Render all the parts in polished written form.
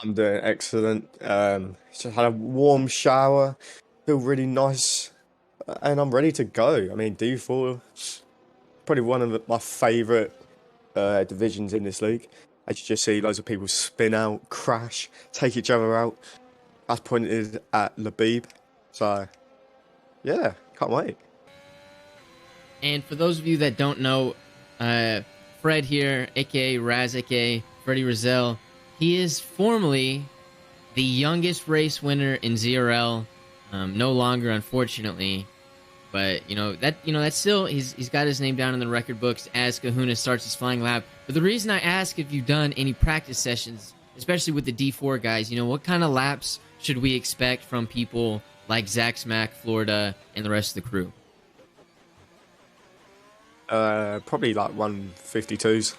I'm doing excellent. Just had a warm shower, feel really nice, and I'm ready to go. I mean, D4 probably one of my favourite divisions in this league. As you just see, loads of people spin out, crash, take each other out. That's pointed at Labib. So yeah, can't wait. And for those of you that don't know, uh, Fred here, aka Raz, aka Freddie Rizal, he is formerly the youngest race winner in ZRL. No longer, unfortunately, but that's still he's got his name down in the record books as Kahuna starts his flying lap. But the reason I ask if you've done any practice sessions, especially with the D4 guys, what kind of laps should we expect from people like Zach Smack, Florida, and the rest of the crew? Probably like 152s.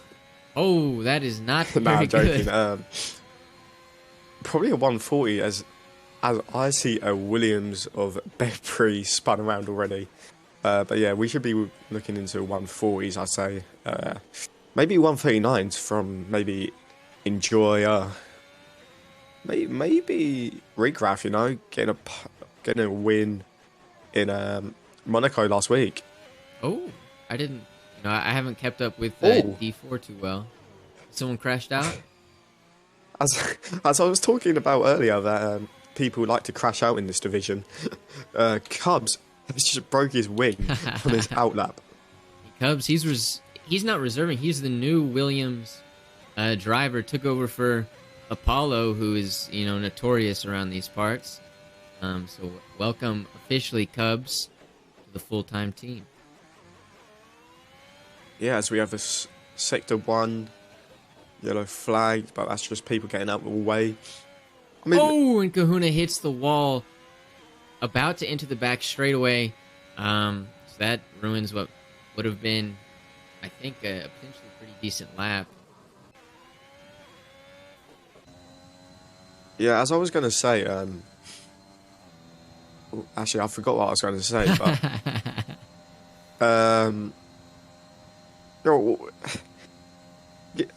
Oh, that is not No, very I'm joking. good. Probably a 140 as I see a Williams of Bedbury spun around already. But yeah, we should be looking into 140s, I'd say. Maybe 139s from maybe Enjoy. Maybe Regraph, getting a win in Monaco last week. Oh, I didn't. I haven't kept up with Oh, D4 too well. Someone crashed out. as I was talking about earlier, that people like to crash out in this division. Cubs has just broke his wing on his outlap. Cubs. He's not reserving. He's the new Williams driver. Took over for Apollo, who is notorious around these parts. So welcome officially, Cubs, to the full-time team. Yeah, as we have this Sector 1 yellow flag, but that's just people getting out of the way. I mean, And Kahuna hits the wall, about to enter the back straightaway. So that ruins what would have been, I think, a potentially pretty decent lap. yeah, as I was going to say, actually, I forgot what I was going to say, but yo,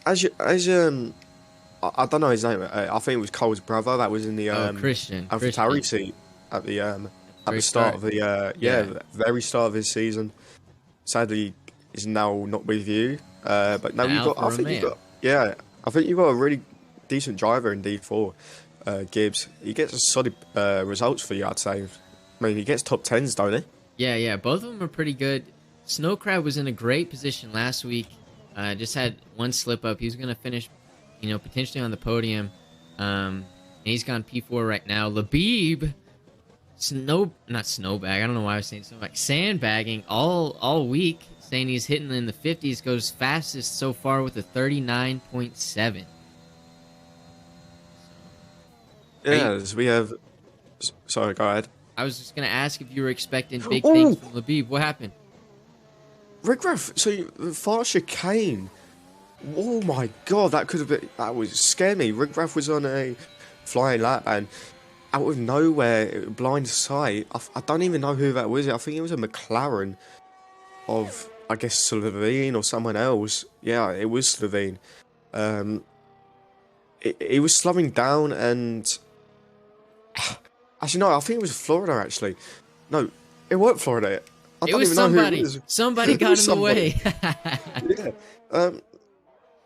I don't know his name. I think it was Cole's brother that was in the Christian. AlphaTauri seat at the start of the the very start of his season. Sadly, is now not with you. But now you got. I think you got a really decent driver in D4, Gibbs. He gets a solid results for you, I'd say. I mean, he gets top tens, don't he? Yeah. Both of them are pretty good. Snow Crab was in a great position last week. Just had one slip up. He was going to finish, potentially on the podium. And he's gone P4 right now. Labib, not snowbag. I don't know why I was saying snowbag. Sandbagging all week, saying he's hitting in the 50s. Goes fastest so far with a 39.7. Yes, we have. Sorry, go ahead. I was just going to ask if you were expecting big things from Labib. What happened? Rickgraff, so fast chicane. Oh my god, that would scare me. Rickgraff was on a flying lap and out of nowhere, blind sight. I don't even know who that was. I think it was a McLaren of, I guess, Slovene or someone else. Yeah, it was Slovene. It was slowing down and actually no, I think it was Florida. Actually, no, it weren't Florida. I It was somebody. Somebody got in the way. Yeah.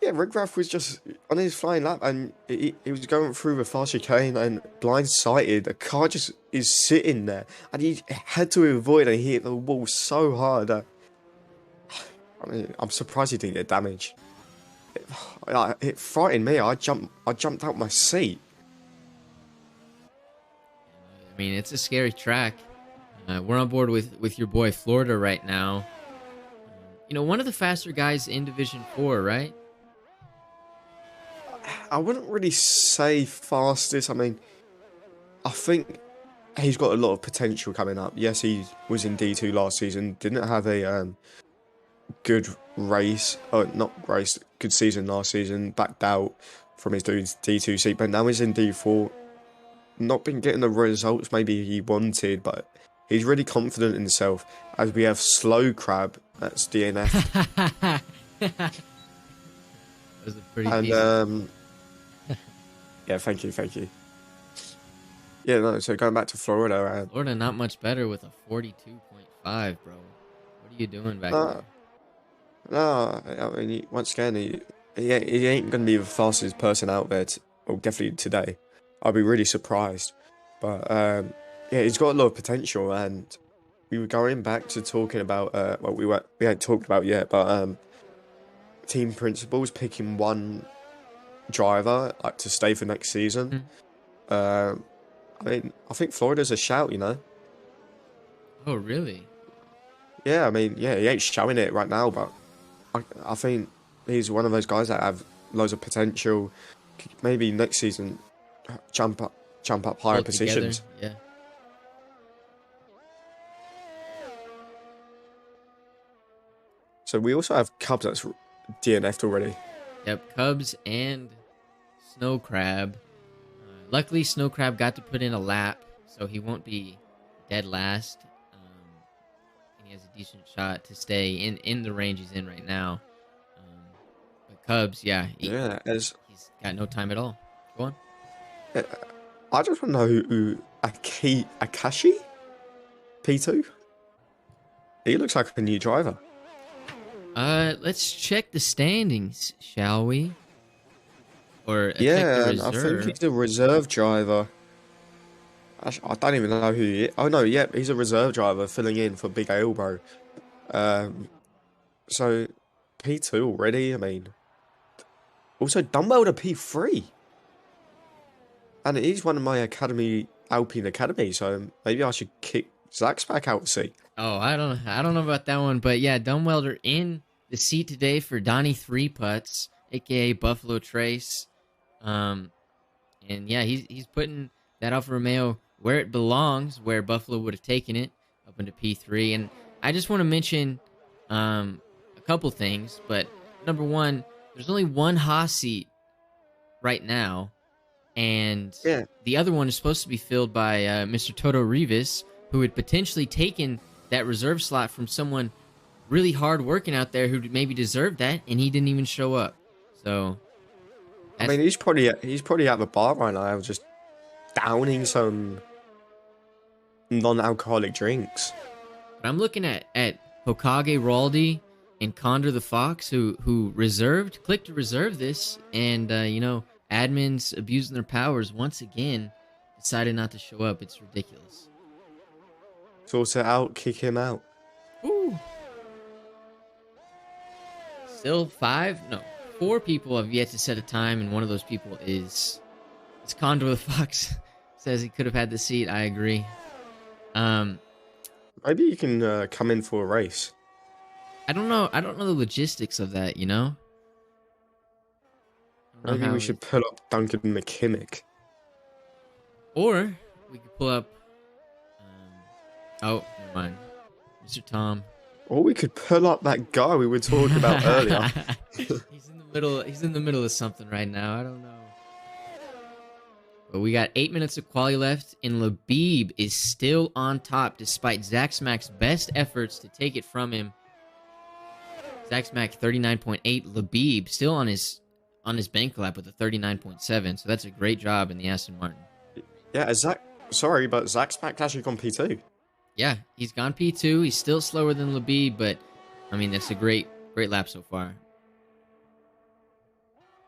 Yeah, Rickgraff was just on his flying lap and he was going through the fast chicane and blindsided. The car just is sitting there and he had to avoid and he hit the wall so hard that, I mean, I'm surprised he didn't get damaged. It frightened me. I jumped out my seat. I mean, it's a scary track. We're on board with your boy Florida right now. One of the faster guys in Division 4, right? I wouldn't really say fastest. I mean, I think he's got a lot of potential coming up. Yes, he was in D2 last season. Didn't have a good race, good season last season. Backed out from his D2 seat, but now he's in D4. Not been getting the results maybe he wanted, but he's really confident in himself. As we have Slow Crab, that's DNF. That was a pretty decent. Yeah, thank you, thank you. Yeah, no, so going back to Florida, Florida not much better with a 42.5, bro. What are you doing back no, there? no, I mean, once again, he ain't going to be the fastest person out there, well, definitely today. I'll be really surprised. But, yeah, he's got a lot of potential, and we were going back to talking about, well, we ain't talked about yet, but team principals picking one driver like to stay for next season. Hmm. Um, I mean, I think Florida's a shout, you know. Oh, really? Yeah, I mean, yeah, he ain't showing it right now, but I think he's one of those guys that have loads of potential. Maybe next season, jump up, jump up higher Pull it together? positions. Yeah. So we also have Cubs that's DNF'd already. Yep, Cubs and Snow Crab. Luckily, Snow Crab got to put in a lap, so he won't be dead last. And he has a decent shot to stay in the range he's in right now. But Cubs, yeah, Yeah, he's got no time at all. Go on. uh, I just want to know who Akashi P2. He looks like a new driver. Let's check the standings, shall we? Or check the Yeah, and I think reserve. he's a reserve driver. I don't even know who he is. Oh no, yeah, he's a reserve driver filling in for Big Elbow. Um, so P2 already. I mean, also Dumbbell to P3, and he's one of my academy Alpine Academy. So maybe I should kick Zach's back out the seat. Oh, I don't know about that one, but yeah, Dumbwelder in the seat today for Donnie Three Putts, aka Buffalo Trace. Um, and yeah, he's putting that Alfa Romeo where it belongs, where Buffalo would have taken it up into P3. And I just want to mention a couple things, but number one, there's only one Haas seat right now, and Yeah, the other one is supposed to be filled by Mr. Toto Rivas, who had potentially taken that reserve slot from someone really hard working out there who maybe deserved that, and he didn't even show up. So I that's. mean he's probably at the bar right now, just downing some non-alcoholic drinks. But I'm looking at Hokage Raldi and Condor the Fox, who clicked to reserve this, and admins abusing their powers once again decided not to show up. It's ridiculous. Sort it out, kick him out. Ooh. Still four people have yet to set a time, and one of those people is Condor the Fox. Says he could have had the seat. I agree. Maybe you can come in for a race. I don't know. I don't know the logistics of that. I don't know Maybe how we should pull up Duncan McKimmick. Or we could pull up. Oh, never mind, Mr. Tom. Or we could pull up that guy we were talking about earlier. He's in the middle. He's in the middle of something right now. I don't know. But we got 8 minutes of quali left, and Labib is still on top despite Zach Smack's best efforts to take it from him. Zach Smack 39.8. Labib still on his bank lap with a 39.7. So that's a great job in the Aston Martin. Yeah, sorry, but Zach Smack's actually gone P2. Yeah, he's gone P2. He's still slower than Labib, but I mean that's a great lap so far.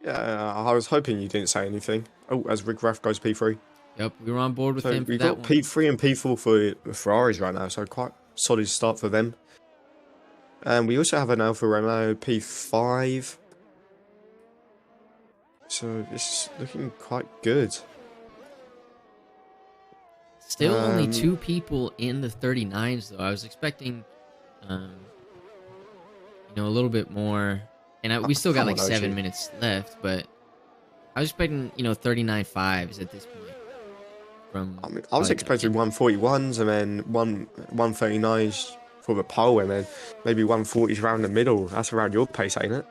Yeah, I was hoping you didn't say anything. Oh, as Rick Raff goes P3. Yep, we were on board with So him for we've that got one. P3 and P4 for the Ferraris right now, so quite solid start for them. And we also have an Alfa Romeo P5. So it's looking quite good. Still only two people in the 39s though. I was expecting, a little bit more. And we still got like 7 minutes left, but I was expecting, 39.5s at this point. I was expecting 141s and then 139s for the pole, and then maybe 140s around the middle. That's around your pace, ain't it?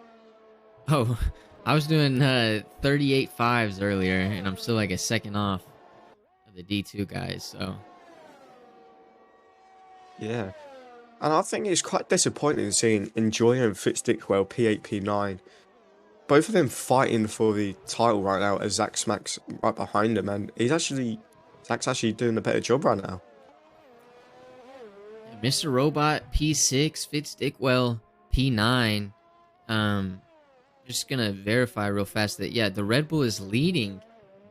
Oh, I was doing 38.5s earlier, and I'm still like a second off of the D2 guys. So yeah, and I think it's quite disappointing seeing Enjoy and Fitzdick P8, P9 both of them fighting for the title right now as Zach Smack's right behind him, and Zach's actually doing a better job right now. Mr. Robot P6, Fitz Dickwell P9. Just gonna verify real fast that the Red Bull is leading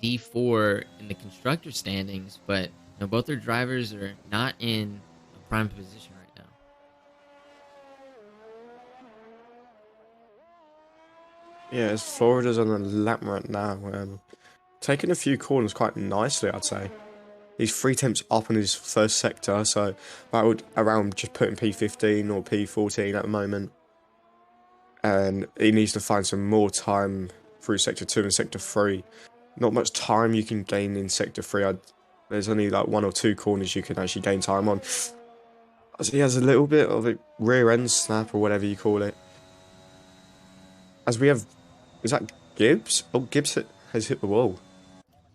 D4 in the constructor standings, but both their drivers are not in a prime position right now. Yeah, as Florida's on a lap right now, taking a few corners quite nicely, I'd say. He's 3 tenths up in his first sector, so that would around just putting P15 or P14 at the moment. And he needs to find some more time through sector 2 and sector 3. Not much time you can gain in sector 3. There's only like 1 or 2 corners you can actually gain time on. So he has a little bit of a rear end snap or whatever you call it. As we have, is that Gibbs? Oh, Gibbs has hit the wall.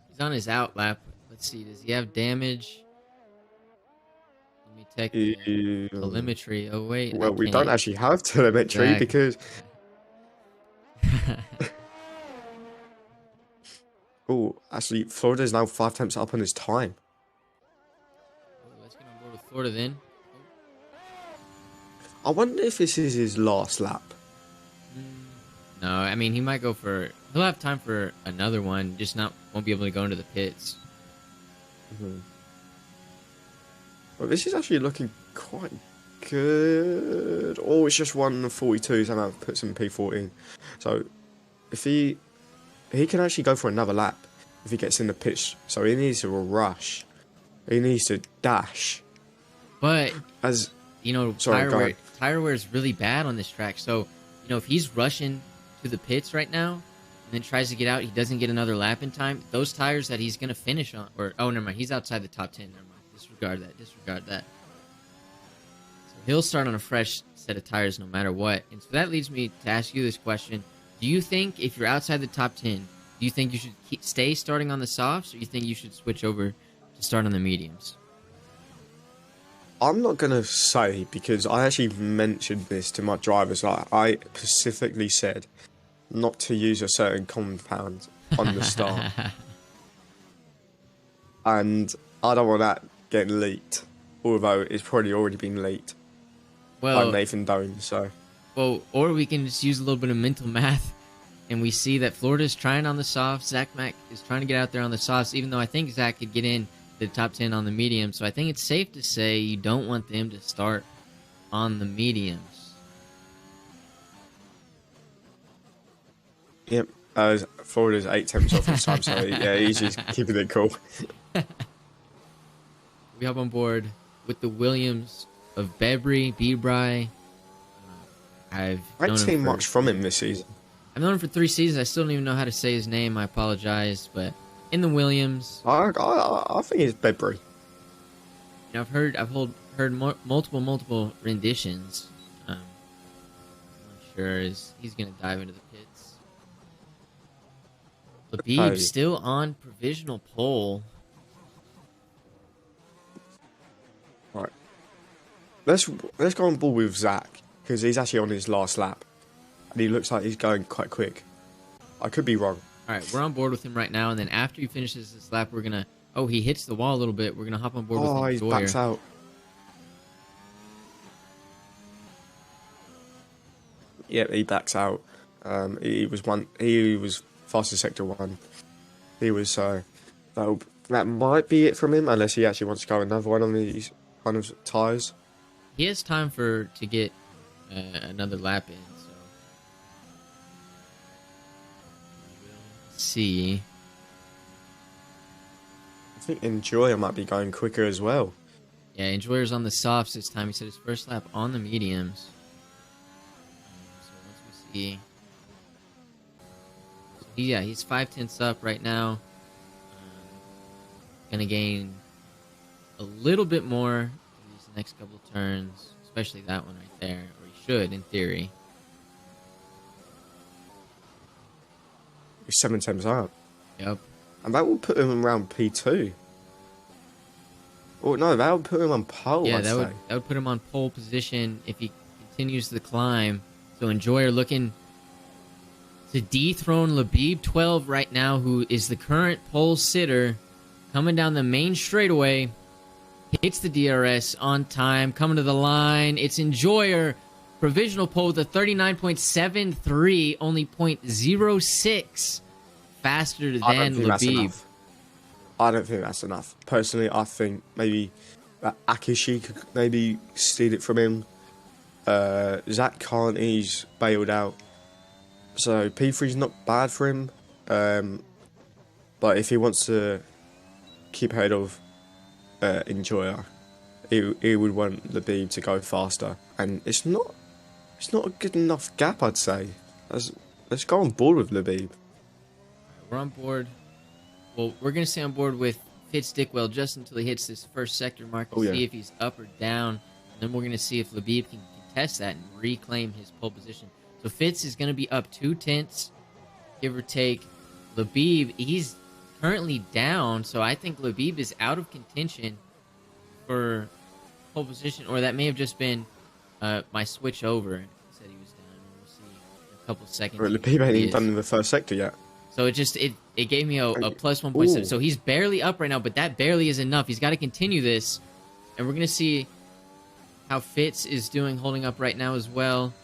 He's on his out lap. Let's see, does he have damage? Let me check the telemetry. Oh, wait. Well, we don't actually have telemetry because... Oh, actually, Florida is now 5 tenths up on his time. Let's get on board with Florida then. I wonder if this is his last lap. No, I mean, he might go for... He'll have time for another one, just won't be able to go into the pits. Well, this is actually looking quite good. Oh, it's just 1:42, so that puts him in P14. So, if he can actually go for another lap if he gets in the pitch. So he needs to rush. He needs to dash. But as tire wear is really bad on this track. So if he's rushing to the pits right now and then tries to get out, he doesn't get another lap in time. Those tires that he's gonna finish on, never mind, he's outside the top 10. Never mind. Disregard that. So he'll start on a fresh set of tires no matter what. And so that leads me to ask you this question. Do you think if you're outside the top 10, do you think you should stay starting on the softs, or do you think you should switch over to start on the mediums? I'm not going to say, because I actually mentioned this to my drivers. I specifically said not to use a certain compound on the start. And I don't want that getting leaked, although it's probably already been leaked by Nathan Doan. So, or we can just use a little bit of mental math, and we see that Florida's trying on the softs. Zach Mack is trying to get out there on the softs, even though I think Zach could get in the top 10 on the medium. So I think it's safe to say you don't want them to start on the mediums. Yep. Florida's 8 tenths off his time, so yeah, he's just keeping it cool. We hop on board with the Williams of Bebry. I haven't seen much from him this season. I've known him for 3 seasons. I still don't even know how to say his name. I apologize, but in the Williams, I think it's Bebry. I've heard multiple renditions. I'm not sure he's gonna dive into the pits. Labib still on provisional pole. Right. Let's go on board with Zach, because he's actually on his last lap. And he looks like he's going quite quick. I could be wrong. Alright, we're on board with him right now, and then after he finishes this lap, we're gonna... Oh, he hits the wall a little bit. We're gonna hop on board with him. Oh, he backs out. Yeah, he backs out. He was fastest sector 1. He was that might be it from him, unless he actually wants to go another one on these kind of tyres. He has time to get another lap in, so we'll see. I think Enjoyer might be going quicker as well. Yeah, Enjoyer's on the softs this time. He said his first lap on the mediums. So once we see... Yeah, he's 5 tenths up right now. Gonna gain a little bit more these next couple turns, especially that one right there, or he should, in theory. He's 7 tenths up. Yep. And that will put him around P2. Oh no, that would put him on pole. Yeah, that would put him on pole position if he continues the climb. So Enjoyer looking to dethrone Labib 12 right now, who is the current pole sitter, coming down the main straightaway. Hits the DRS on time, coming to the line. It's Enjoyer, provisional pole with a 39.73, only .06 faster than Labib. I don't think that's enough. Personally, I think maybe Akishi could maybe steal it from him. Zach can't, he's bailed out. So P3 is not bad for him. But if he wants to keep ahead of Enjoyer, he would want Labib to go faster. And it's not a good enough gap, I'd say. Let's go on board with Labib. We're on board. Well, we're going to stay on board with Fitz Dickwell just until he hits this first sector mark to see if he's up or down. And then we're going to see if Labib can contest that and reclaim his pole position. So Fitz is going to be up 2/10, give or take. Labib, he's currently down, so I think Labib is out of contention for pole position, or that may have just been my switch over. He said he was down. We'll see in a couple seconds. Labib ain't even done in the first sector yet. So it gave me a plus 1.7. So he's barely up right now, but that barely is enough. He's got to continue this, and we're going to see how Fitz is doing, holding up right now as well.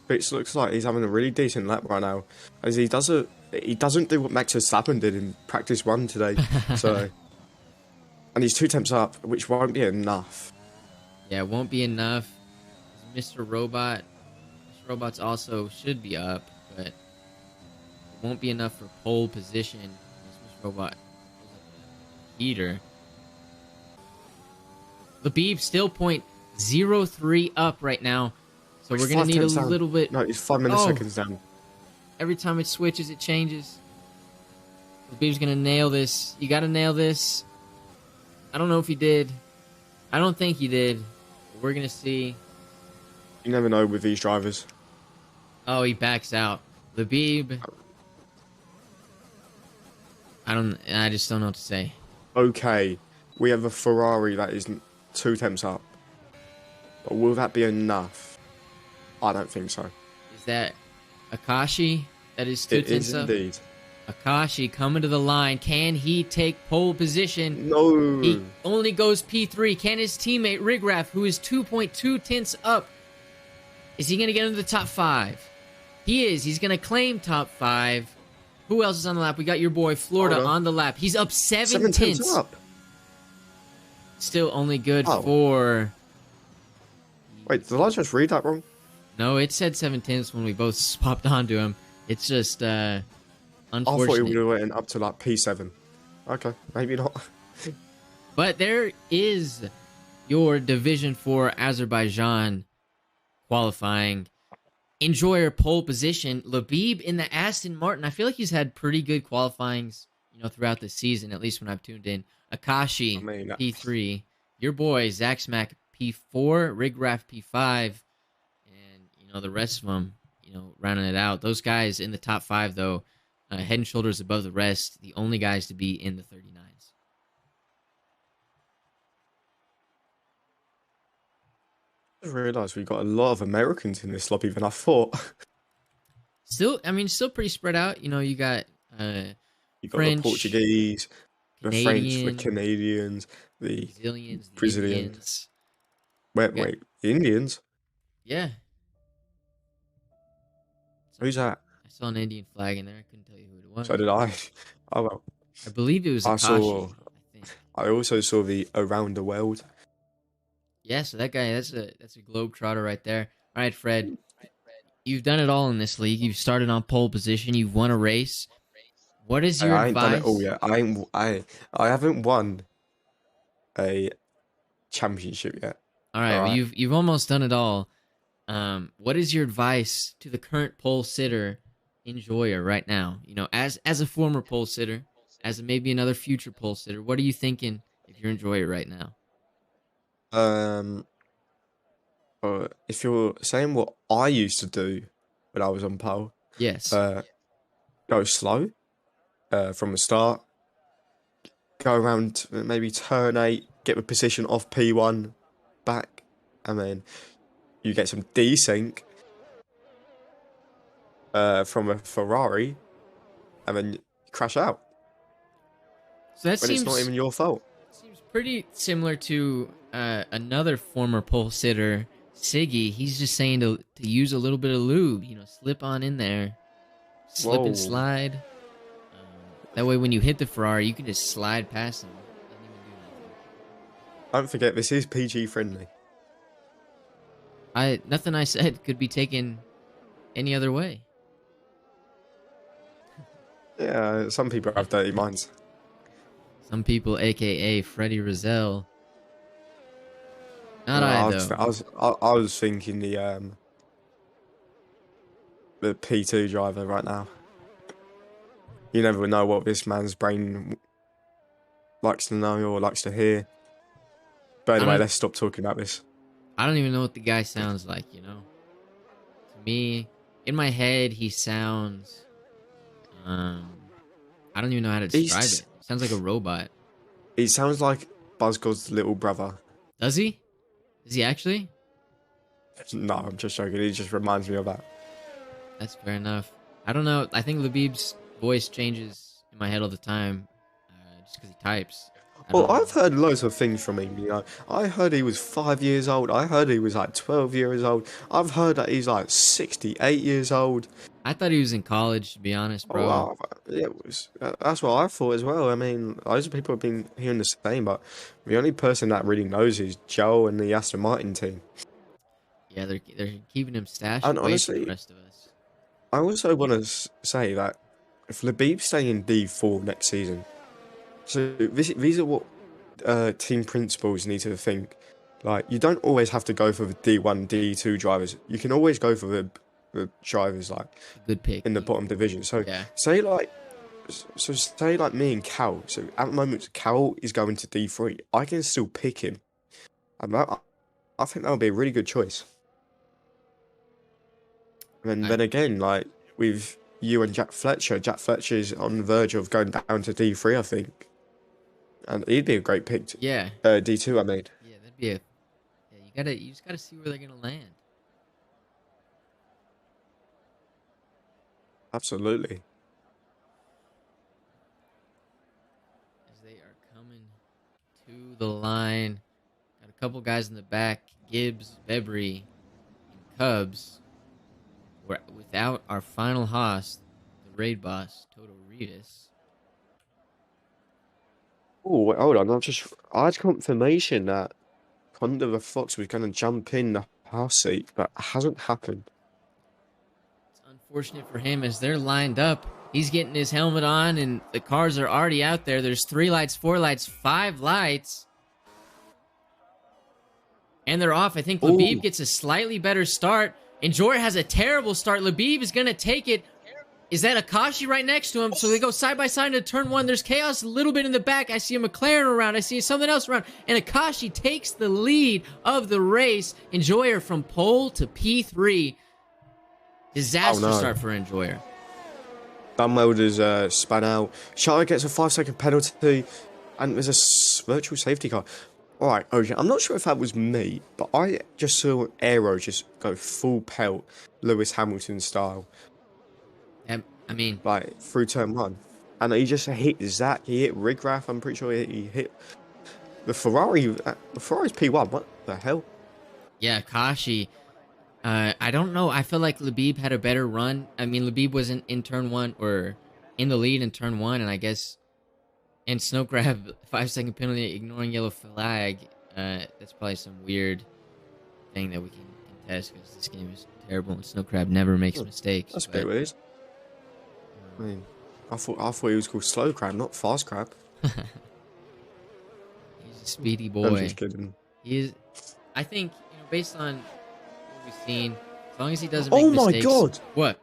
Fitz looks like he's having a really decent lap right now, as he doesn't do what Max Verstappen did in practice 1 today. So, and he's 2 temps up, which won't be enough. Yeah, it won't be enough. Mr. Robot, Mr. Robot's also should be up, but it won't be enough for pole position. Mr. Robot heater. Labib still .03 up right now. So we're going to need a little bit. No, it's 5 milliseconds down. Every time it switches, it changes. Labib's going to nail this. You got to nail this. I don't know if he did. I don't think he did. But we're going to see. You never know with these drivers. Oh, he backs out. Labib. I just don't know what to say. Okay, we have a Ferrari that is 2 temps up. But will that be enough? I don't think so. Is that Akashi that is 2 temps up? It is indeed. Akashi coming to the line. Can he take pole position? No. He only goes P3. Can his teammate Rigraff, who is 2.2 tenths up, is he going to get into the top 5? He is. He's going to claim top 5. Who else is on the lap? We got your boy Florida on the lap. He's up 7 tenths. Up. Still only good for... Wait, did I just read that wrong? No, it said 7 tenths when we both swapped onto him. It's just unfortunate. I thought he would have went up to like P7. Okay, maybe not. But there is your Division 4 Azerbaijan qualifying. Enjoyer pole position. Labib in the Aston Martin. I feel like he's had pretty good qualifyings, throughout the season, at least when I've tuned in. Akashi, P3. Your boy, Zach Smack, P4. Rigraff, P5. And, the rest of them, rounding it out. Those guys in the top 5, though, head and shoulders above the rest. The only guys to be in the 39s. I realised we got a lot of Americans in this lobby than I thought. Still pretty spread out. You got you got French, the Portuguese, Canadian, the French, the Canadians, the Brazilians. Wait, the Indians? Yeah. Who's that? I saw an Indian flag in there. I couldn't tell you who it was. So did I. Oh well. I believe it was Akashi. I also saw the Around the World. Yeah, so that guy, that's a globetrotter right there. All right, Fred, you've done it all in this league. You've started on pole position. You've won a race. What is your advice? I ain't done it all yet. I haven't won a championship yet. All right, well, you've almost done it all. What is your advice to the current pole sitter Enjoyer right now? As a former pole sitter, as maybe another future pole sitter, what are you thinking if you're Enjoyer right now? If you're saying what I used to do when I was on pole, yes, go slow from the start, go around maybe turn 8, get the position off P1, back, and then you get some desync, from a Ferrari and then crash out So that when it's not seems even your fault. pretty similar to another former pole sitter, Siggy. He's just saying to use a little bit of lube, slip on in there, slip and Whoa. slide. That way, when you hit the Ferrari, you can just slide past them. Doesn't even do nothing. Don't forget, this is PG friendly. Nothing I said could be taken any other way. Yeah, some people have dirty minds. Some people, aka Freddie Rizal. Not No, I though. I was thinking the P2 driver right now. You never know what this man's brain likes to know or likes to hear. But anyway, let's stop talking about this. I don't even know what the guy sounds like. To me, in my head, he sounds. I don't even know how to describe it. Sounds like a robot. He sounds like Buzzgod's little brother. Does he? Is he actually? No, I'm just joking. He just reminds me of that. That's fair enough. I don't know. I think Labib's voice changes in my head all the time, just because he types. Well, I've heard loads of things from him, I heard he was 5 years old. I heard he was like 12 years old. I've heard that he's like 68 years old. I thought he was in college, to be honest, bro. Oh, yeah, that's what I thought as well. I mean, loads of people have been hearing the same, but the only person that really knows is Joe and the Aston Martin team. Yeah, they're keeping him stashed And away honestly, from the rest of us. I also want to say that if Labib's staying in D4 next season, so these are what team principals need to think. Like, you don't always have to go for the D1, D2 drivers. You can always go for the drivers like good pick in the bottom division. So yeah. say like me and Cal. So at the moment, Cal is going to D3. I can still pick him. And I think that would be a really good choice. And then again, like with you and Jack Fletcher is on the verge of going down to D3, I think. And he'd be a great pick. Yeah. D2, I mean. Yeah, that'd be you just gotta see where they're gonna land. Absolutely. As they are coming to the line. Got a couple guys in the back. Gibbs, Bebry, and Cubs. We're without our final host, the raid boss, Toto Rivas. Oh, hold on. I had confirmation that Conda the Fox was going to jump in the house seat, but it hasn't happened. It's unfortunate for him as they're lined up. He's getting his helmet on, and the cars are already out there. There's 3 lights, 4 lights, 5 lights. And they're off. I think Labib gets a slightly better start. And Joyer has a terrible start. Labib is going to take it. Is that Akashi right next to him? So they go side by side into turn 1. There's chaos a little bit in the back. I see a McLaren around. I see something else around. And Akashi takes the lead of the race. Enjoyer from pole to P3. Disaster start for Enjoyer. Bum welders span out. Charlotte gets a 5-second penalty. And there's a virtual safety car. Alright, okay, I'm not sure if that was me, but I just saw Aero just go full pelt, Lewis Hamilton style. I mean, like through turn 1. And he just hit Zach, he hit Rigrath, I'm pretty sure he hit the Ferrari. The Ferrari's P1, what the hell? Yeah, Akashi. I don't know. I feel like Labib had a better run. I mean, Labib wasn't in turn 1 or in the lead in turn 1, and I guess. And Snow Crab, 5-second penalty, ignoring yellow flag. That's probably some weird thing that we can contest because this game is terrible and Snow Crab never makes mistakes. That's a bit weird. I mean, I thought he was called Slow Crab, not Fast Crab. He's a speedy boy. I'm just kidding. He is. I think based on what we've seen, as long as he doesn't make mistakes. Oh my god! What?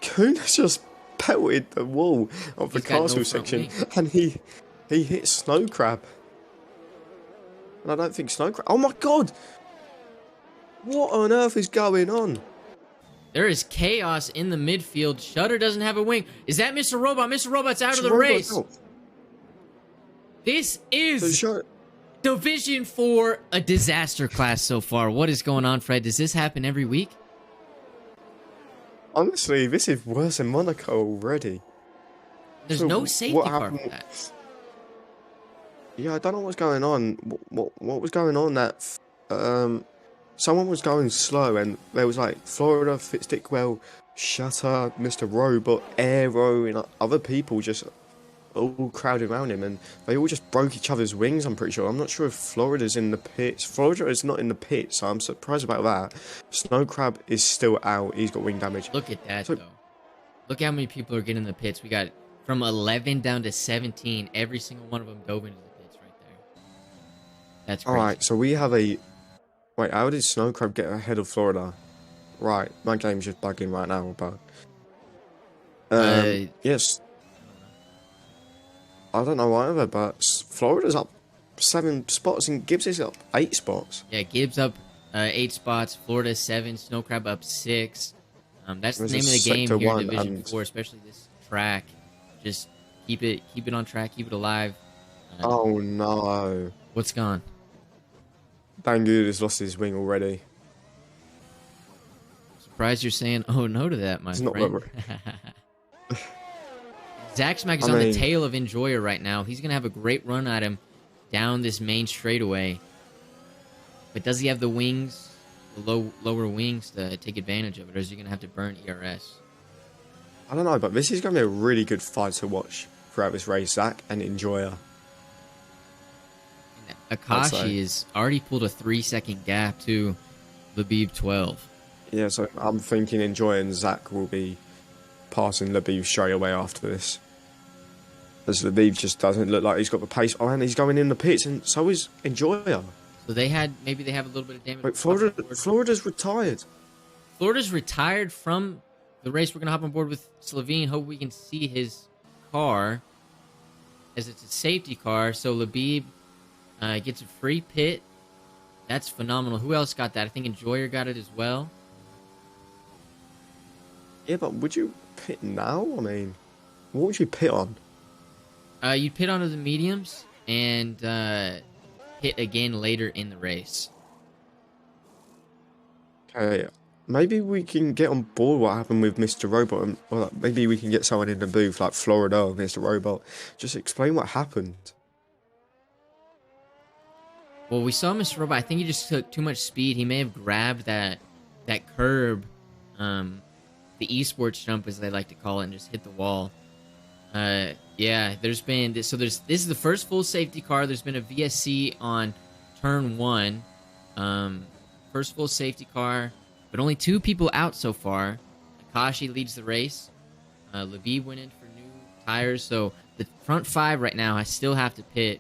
Kuna's just pelted the wall of the castle section, and he hit Snow Crab. And I don't think Snow Crab. Oh my god! What on earth is going on? There is chaos in the midfield. Shutter doesn't have a wing. Is that Mr. Robot? Mr. Robot's out of the race. This is Division 4, a disaster class so far. What is going on, Fred? Does this happen every week? Honestly, this is worse than Monaco already. There's So no what safety car for happened? that. Yeah, I don't know what's going on. What was going on? Someone was going slow, and there was like Florida, Fitzdick, Shutter, Mr. Robot, Aero, and other people just all crowded around him, and they all just broke each other's wings. I'm pretty sure. I'm not sure if Florida's in the pits. Florida is not in the pits, so I'm surprised about that. Snow Crab is still out. He's got wing damage. Look at that So, though. Look how many people are getting in the pits. We got from 11 down to 17. Every single one of them dove into the pits right there. That's all crazy. right. So we have a wait. How did Snow Crab get ahead of Florida? Right, my game's just bugging right now, but yes, I don't know either. But Florida's up 7 spots and Gibbs is up 8 spots. Yeah, Gibbs up 8 spots. Florida 7. Snow Crab up 6. That's the There's a name of the game sector here in one Division and 4, especially this track. Just keep it on track, keep it alive. oh no, What's gone? Bangu has lost his wing already. Surprised you're saying "oh no" to that, my It's not friend. Zach Smack is I on the mean, tail of Enjoyer right now. He's gonna have a great run at him down this main straightaway. But does he have the wings, the lower wings, to take advantage of it, or is he gonna have to burn ERS? I don't know, but this is going to be a really good fight to watch throughout this race. Zach and Enjoyer. And I'd say. Akashi has already pulled a 3-second gap to Labib 12. Yeah, so I'm thinking Enjoyer and Zach will be passing Labib straight away after this. As Labib just doesn't look like he's got the pace. Oh, and he's going in the pits, and so is Enjoyer. So maybe they have a little bit of damage. Wait, Florida's retired. Florida's retired from the race. We're going to hop on board with Slovene. Hope we can see his car, as it's a safety car. So Labib gets a free pit. That's phenomenal. Who else got that? I think Enjoyer got it as well. Yeah, but would you pit now? I mean, what would you pit on? You'd pit onto the mediums and hit again later in the race. Okay, maybe we can get on board what happened with Mr. Robot, or maybe we can get someone in the booth like Florida or Mr. Robot. Just explain what happened. Well, we saw Mr. Robot. I think he just took too much speed. He may have grabbed that curb, the esports jump as they like to call it, and just hit the wall. Yeah, this is the first full safety car. There's been a VSC on turn 1. First full safety car, but only 2 people out so far. Akashi leads the race. Labib went in for new tires, so the front 5 right now I still have to pit.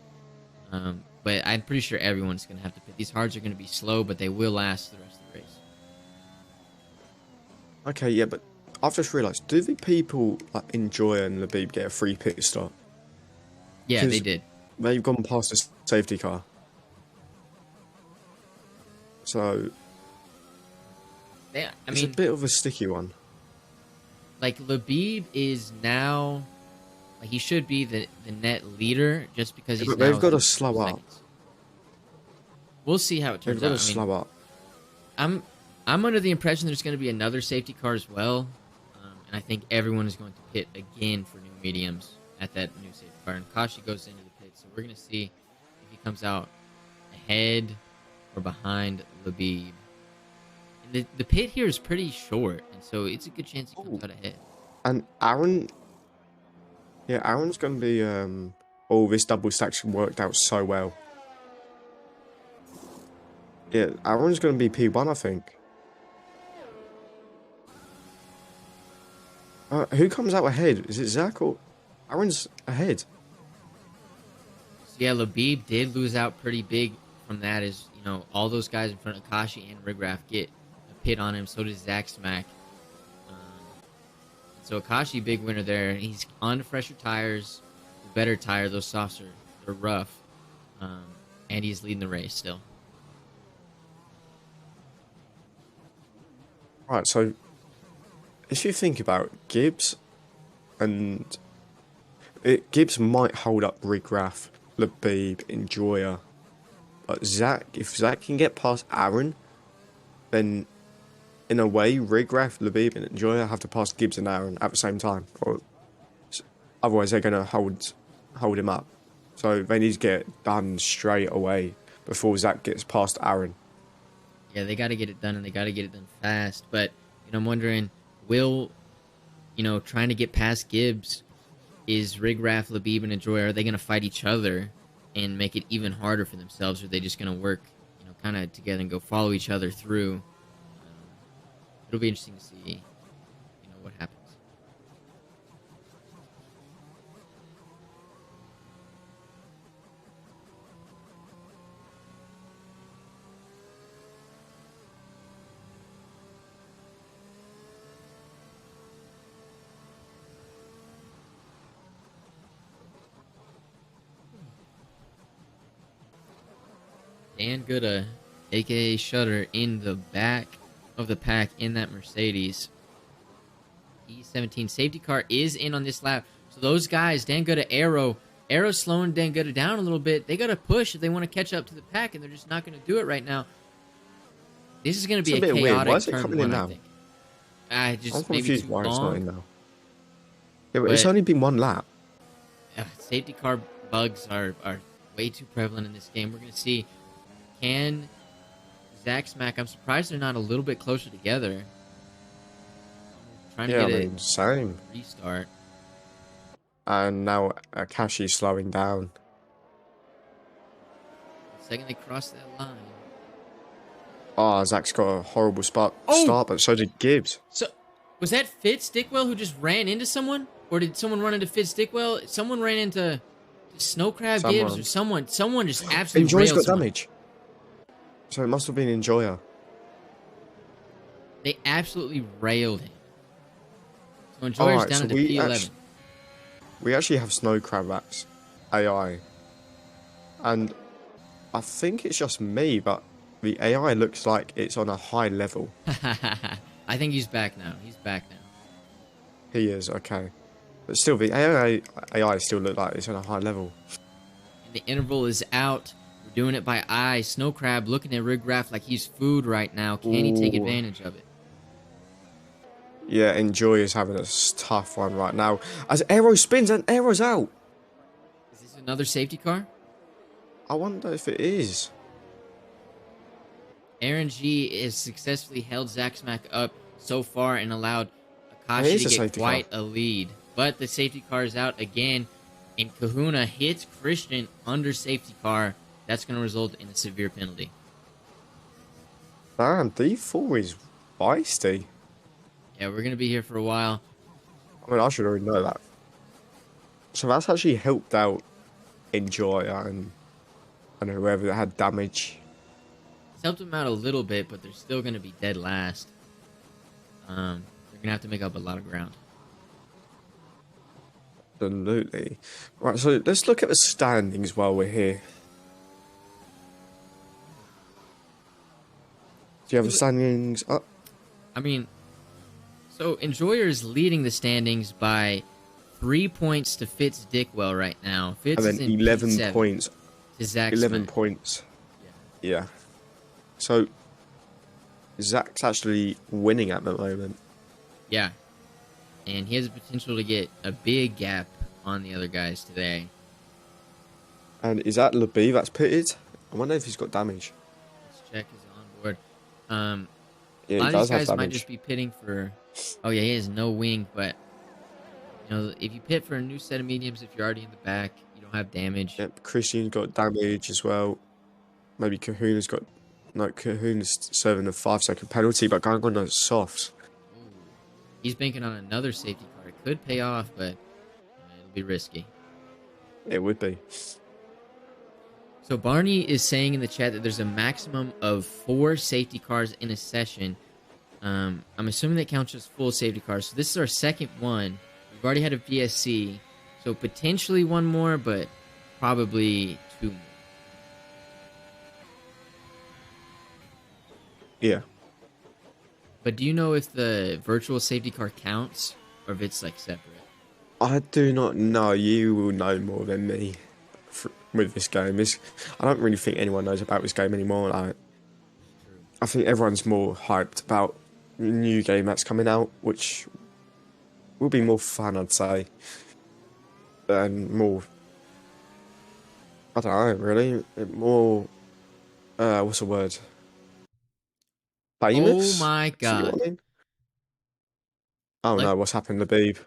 But I'm pretty sure everyone's going to have to pit. These hards are going to be slow, but they will last the rest of the race. Okay, yeah, but I've just realised, do the people like Enjoy and Labib get a free pit stop? Yeah, they did. They've gone past the safety car. So, Yeah, it's a bit of a sticky one. like Labib is now, like he should be the net leader just because he's. But now they've got to 3 slow up. seconds. We'll see how it They've turns got out. to slow up. I'm under the impression there's going to be another safety car as well, and I think everyone is going to pit again for new mediums at that new safety car. And Kashi goes into the pit, so we're going to see if he comes out ahead or behind Labib. And the pit here is pretty short, and so it's a good chance he comes out ahead. And Aaron, yeah, Aaron's going to be. Oh, this double stack's worked out so well. Yeah, Aaron's going to be P1, I think. Who comes out ahead? Is it Zach or Aaron's ahead? So yeah, Labib did lose out pretty big from that. As you know, all those guys in front of Kashi and Rigraff get a pit on him. So does Zach Smack. So Akashi, big winner there. He's on to fresher tires, the better tire. Those softs are rough, and he's leading the race still. Right, so if you think about Gibbs, and Gibbs might hold up Rigraff, Labib, Enjoyer, but if Zach can get past Aaron, then in a way, Rigrath, Labib, and Enjoyer have to pass Gibbs and Aaron at the same time, or otherwise they're gonna hold him up. So they need to get it done straight away before Zach gets past Aaron. Yeah, they got to get it done, and they got to get it done fast. But I'm wondering, will trying to get past Gibbs, is Rigrath, Labib, and Enjoyer, are they going to fight each other and make it even harder for themselves, or are they just going to work, kind of together and go follow each other through? It'll be interesting to see, what happens. Dan Gooda, aka Shutter, in the back of the pack in that Mercedes. E17 safety car is in on this lap. So those guys, Dan Gooda, Arrow's slowing Dan Gooda down a little bit. They got to push if they want to catch up to the pack, and they're just not going to do it right now. This is going to be a chaotic weird. Why is it turn coming one, in now? I think. I'm Maybe confused too why it's not long. in now. Yeah, but it's only been one lap. Safety car bugs are way too prevalent in this game. We're going to see, can Zach Smack... I'm surprised they're not a little bit closer together. Trying to get same. Restart. And now Akashi's slowing down. The second they cross that line... Oh, Zach's got a horrible start, but so did Gibbs. So, was that Fitz Dickwell who just ran into someone? Or did someone run into Fitz Dickwell? Someone ran into Snowcrab Gibbs, or someone just absolutely Enjoyer's got someone. damage. So it must have been Enjoyer. They absolutely railed him. So Enjoyer's down into P11. We actually have Snow Crabap's AI. And I think it's just me, but the AI looks like it's on a high level. I think he's back now. He's back now. He is, okay. But still, the AI still look like it's on a high level. And the interval is out. We're doing it by eye. Snow Crab looking at Rigrath like he's food right now. Can he take advantage of it? Yeah, Enjoyer's having a tough one right now. As Arrow spins and Arrow's out. Is this another safety car? I wonder if it is. Aaron G has successfully held Zach Smack up so far and allowed Akashi to get quite a lead. But the safety car is out again, and Kahuna hits Christian under safety car. That's going to result in a severe penalty. Damn, D4 is feisty. Yeah, we're going to be here for a while. I mean, I should already know that. So that's actually helped out Enjoyer and whoever that had damage. It's helped them out a little bit, but they're still going to be dead last. They're going to have to make up a lot of ground. Absolutely. Right, so let's look at the standings while we're here. Do you have the standings up? I mean, so Enjoyer is leading the standings by 3 points to Fitz Dickwell right now. Fitz And then is in 11 P7 points. to Zach 11 Smack. points. Yeah. So Zach's actually winning at the moment. Yeah. And he has the potential to get a big gap on the other guys today. And is that Labib that's pitted? I wonder if he's got damage. Let's check his onboard. Yeah, a lot he of does these have guys might damage. just be pitting for... Oh, yeah, he has no wing, but... if you pit for a new set of mediums, if you're already in the back, you don't have damage. Yep, Christian's got damage as well. Maybe Kahuna's got... No, Kahuna's serving a 5-second penalty, but going on those softs. Ooh. He's banking on another safety car. It could pay off, but it'll be risky. It would be. So Barney is saying in the chat that there's a maximum of 4 safety cars in a session. I'm assuming that counts as full safety cars. So this is our second one. We've already had a VSC. So potentially one more, but probably 2 more. Yeah. But do you know if the virtual safety car counts or if it's like separate? I do not know. You will know more than me with this game. I don't really think anyone knows about this game anymore. I think everyone's more hyped about new game that's coming out, which will be more fun, I'd say, and more. I don't know, really, more. What's the word? Oh Famous? my See what God. I mean? Oh Luck- no, what's happened, Labib?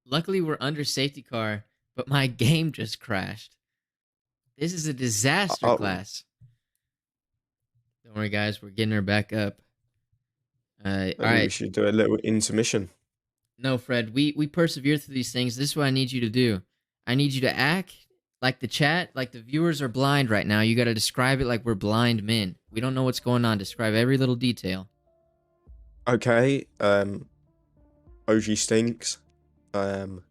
Luckily, we're under safety car, but my game just crashed. This is a disaster Oh, class. Don't worry, guys. We're getting her back up. All maybe we right. should do a little intermission. No, Fred. We persevere through these things. This is what I need you to do. I need you to act like the chat, like the viewers are blind right now. You got to describe it like we're blind men. We don't know what's going on. Describe every little detail. Okay, OG stinks. Um,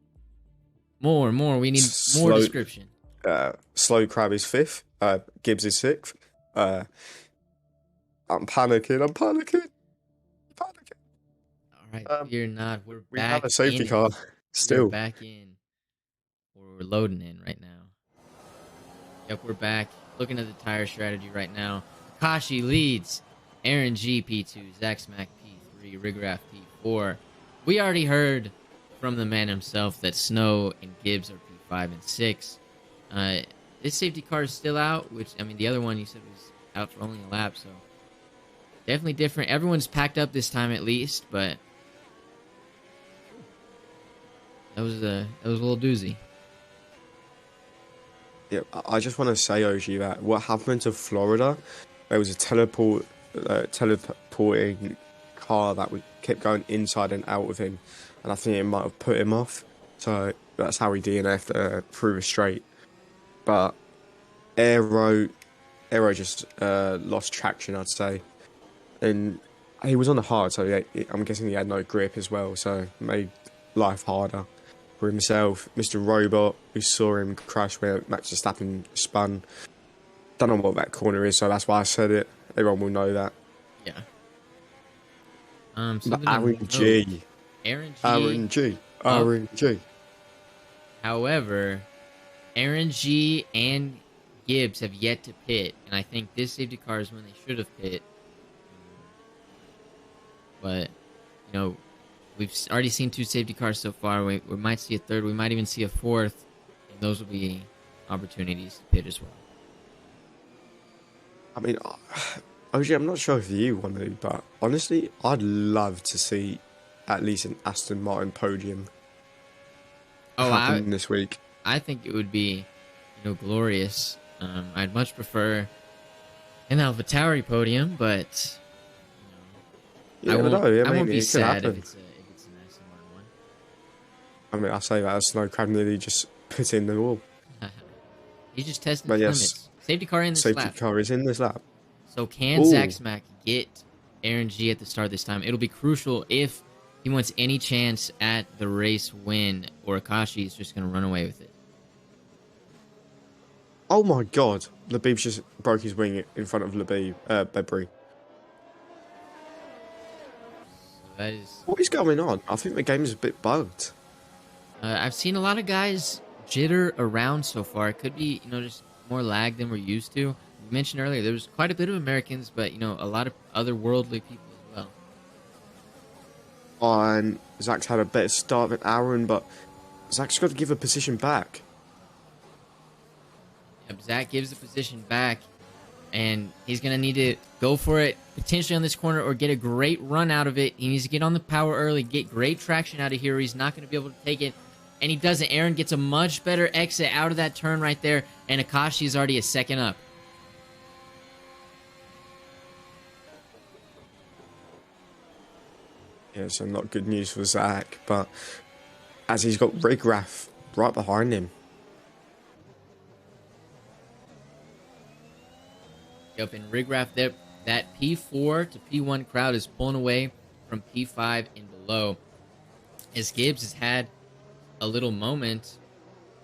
More. We need more slow, description. slow crab is fifth. Gibbs is sixth. Uh, I'm panicking. I'm panicking. Panicking. All right, Um, fear not. We're we have back a in safety it. car We are still. back in. We're loading in right now. Yep, we're back. Looking at the tire strategy right now. Kashi leads. Aaron G P2, Zach Smack P3, Rigraff P4. We already heard from the man himself that Snow and Gibbs are P5 and 6. This safety car is still out, which, I mean, the other one you said was out for only a lap, so definitely different. Everyone's packed up this time at least, but that was a little doozy. Yeah, I just want to say, OG, that what happened to Florida, there was a teleporting car that we kept going inside and out of him, and I think it might have put him off. So that's how he DNF'd through a straight. But Aero, Aero just lost traction, I'd say, and he was on the hard, so I'm guessing he had no grip as well, so it made life harder for himself. Mr. Robot, we saw him crash where Max Verstappen spun. Don't know what that corner is, so that's why I said it. Everyone will know that. Yeah. But Something Aaron to note. G. Aaron G. Aaron G. Oh, Aaron G. however, Aaron G and Gibbs have yet to pit, and I think this safety car is when they should have pit. But, you know, we've already seen 2 safety cars so far. We might see a third. We might even see a fourth, and those will be opportunities to pit as well. I mean, OG, I'm not sure if you want to, but honestly, I'd love to see at least an Aston Martin podium happen this week. I think it would be, glorious. I'd much prefer an AlphaTauri podium, but You never know. I I won't mean, be it could sad if happen. it's an Aston Martin one. I mean, I say that as Snow Crab nearly just put in the wall. He's just testing But his yes, limits. Safety car in this safety lap. car is in this lap. So can Ooh. Zach Smack get Aaron G at the start this time? It'll be crucial if he wants any chance at the race win, or Akashi is just going to run away with it. Oh my god, Labib just broke his wing in front of Bebri. So that is. What is going on? I think the game is a bit bugged. I've seen a lot of guys jitter around so far. It could be, just more lag than we're used to. We mentioned earlier there was quite a bit of Americans, but a lot of otherworldly people as well. And Zach's had a better start than Aaron, but Zach's got to give a position back. Yep, Zach gives the position back, and he's going to need to go for it potentially on this corner or get a great run out of it. He needs to get on the power early, get great traction out of here. He's not going to be able to take it, and he doesn't. Aaron gets a much better exit out of that turn right there, and Akashi is already a second up. Yeah, so not good news for Zach, but as he's got Rigraff right behind him. Yep, and Rigraff, that P4 to P1 crowd is pulling away from P5 and below. As Gibbs has had a little moment,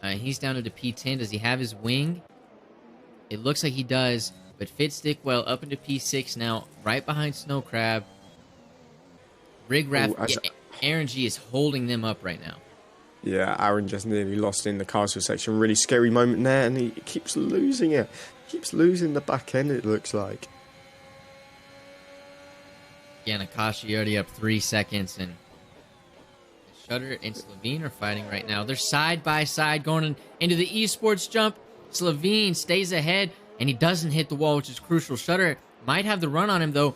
he's down to P10. Does he have his wing? It looks like he does, but Fitz Dickwell up into P6 now, right behind Snow Crab. Rigraff, Aaron G is holding them up right now. Yeah, Aaron just nearly lost in the castle section. Really scary moment there, and he keeps losing it. Keeps losing the back end, it looks like. Yeah, Nakashi already up 3 seconds, and Shutter and Slovene are fighting right now. They're side by side going into the esports jump. Slovene stays ahead, and he doesn't hit the wall, which is crucial. Shutter might have the run on him, though.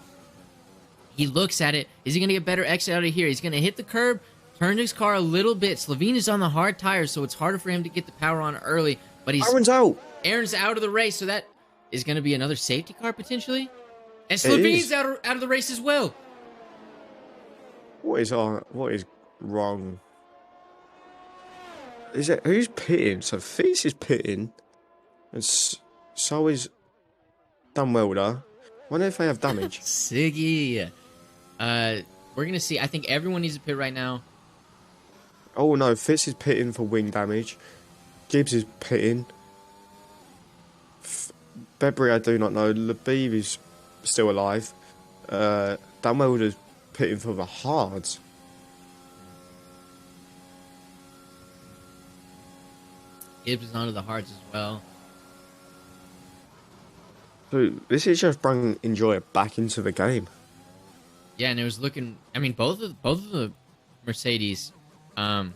He looks at it. Is he going to get better exit out of here? He's going to hit the curb, turn his car a little bit. Slovene is on the hard tires, so it's harder for him to get the power on early. But Aaron's out. Aaron's out of the race, so that is going to be another safety car potentially. And Slovene's out of the race as well. What is wrong? Is it who's pitting? So Feast is pitting, and so is Dunwelder. Wonder if they have damage. Siggy. We're gonna see. I think everyone needs a pit right now. Oh no, Fitz is pitting for wing damage. Gibbs is pitting. Bebry, I do not know. Labib is still alive. Dunwelder's pitting for the hards. Gibbs is onto the hards as well. So this is just bringing Enjoyer back into the game. Yeah, and it was looking. I mean, both of the Mercedes. I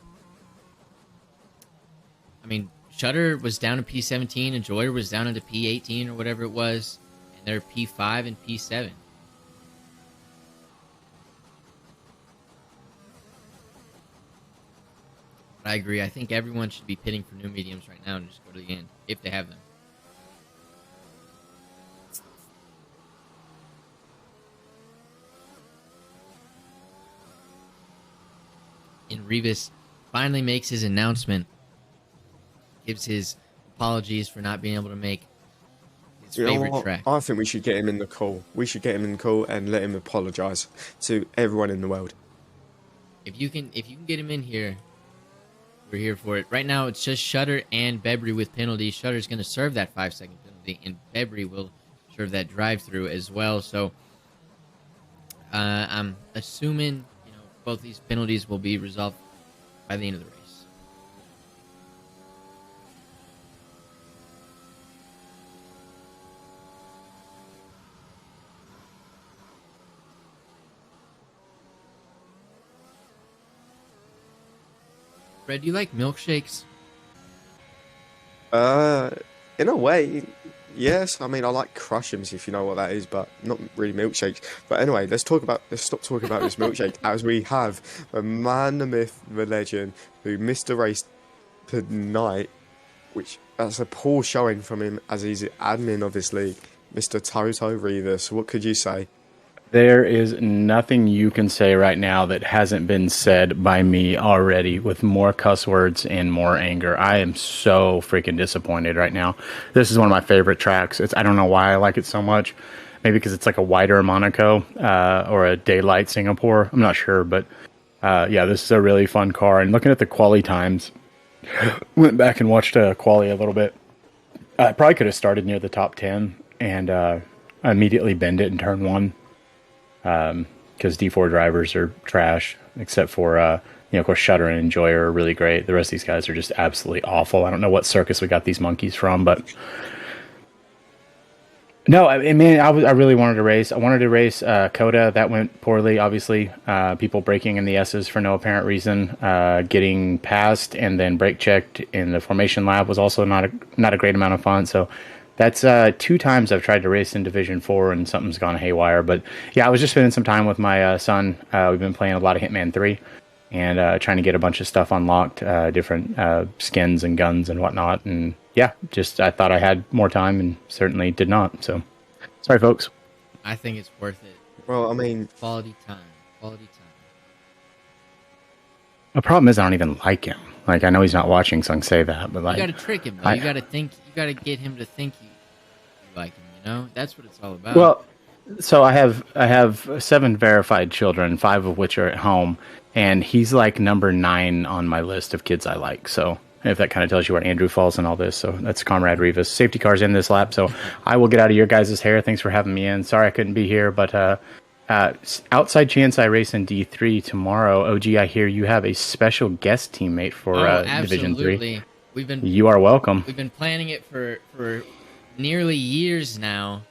mean, Shutter was down to P17, and Enjoyer was down into P18 or whatever it was, and they're P5 and P7. I agree. I think everyone should be pitting for new mediums right now and just go to the end, if they have them. And Rivas finally makes his announcement. Gives his apologies for not being able to make his favorite track. I think we should get him in the call. We should get him in the call and let him apologise to everyone in the world. If you can get him in here, we're here for it. Right now, it's just Shutter and Bebry with penalties. Shutter's going to serve that 5-second penalty, and Bebry will serve that drive-through as well. So, I'm assuming both these penalties will be resolved by the end of the race. Fred, do you like milkshakes? In a way, yes. I mean, I like Crush'ems, if you know what that is, but not really milkshakes. But anyway, let's stop talking about this milkshake as we have the man, the myth, the legend who missed the race tonight, which that's a poor showing from him as he's admin of this league, Mr. Toto Rivas. What could you say? There is nothing you can say right now that hasn't been said by me already with more cuss words and more anger. I am so freaking disappointed right now. This is one of my favorite tracks. I don't know why I like it so much. Maybe because it's like a wider Monaco or a daylight Singapore. I'm not sure, but yeah, this is a really fun car. And looking at the quali times, went back and watched quali a little bit. I probably could have started near the top 10 and immediately bend it in turn 1. Because D4 drivers are trash, except for, of course, Shutter and Enjoyer are really great. The rest of these guys are just absolutely awful. I don't know what circus we got these monkeys from, but no, I really wanted to race. I wanted to race Coda. That went poorly, obviously. People braking in the S's for no apparent reason. Getting passed and then brake checked in the formation lab was also not a great amount of fun. So that's 2 times I've tried to race in Division 4 and something's gone haywire. But yeah, I was just spending some time with my son. We've been playing a lot of Hitman 3 and trying to get a bunch of stuff unlocked, different skins and guns and whatnot. And yeah, just I thought I had more time and certainly did not. So sorry, folks. I think it's worth it. Well, I mean, quality time. The problem is I don't even like him. Like, I know he's not watching, so I can say that, but like... You gotta trick him, though. You gotta get him to think you like him, That's what it's all about. Well, so I have 7 verified children, 5 of which are at home, and he's like number 9 on my list of kids I like, so if that kind of tells you where Andrew falls in all this. So that's Comrade Rivas. Safety car's in this lap, so I will get out of your guys' hair. Thanks for having me in. Sorry I couldn't be here, but outside chance I race in D3 tomorrow. OG, I hear you have a special guest teammate for Division 3. You are welcome. We've been planning it for nearly years now.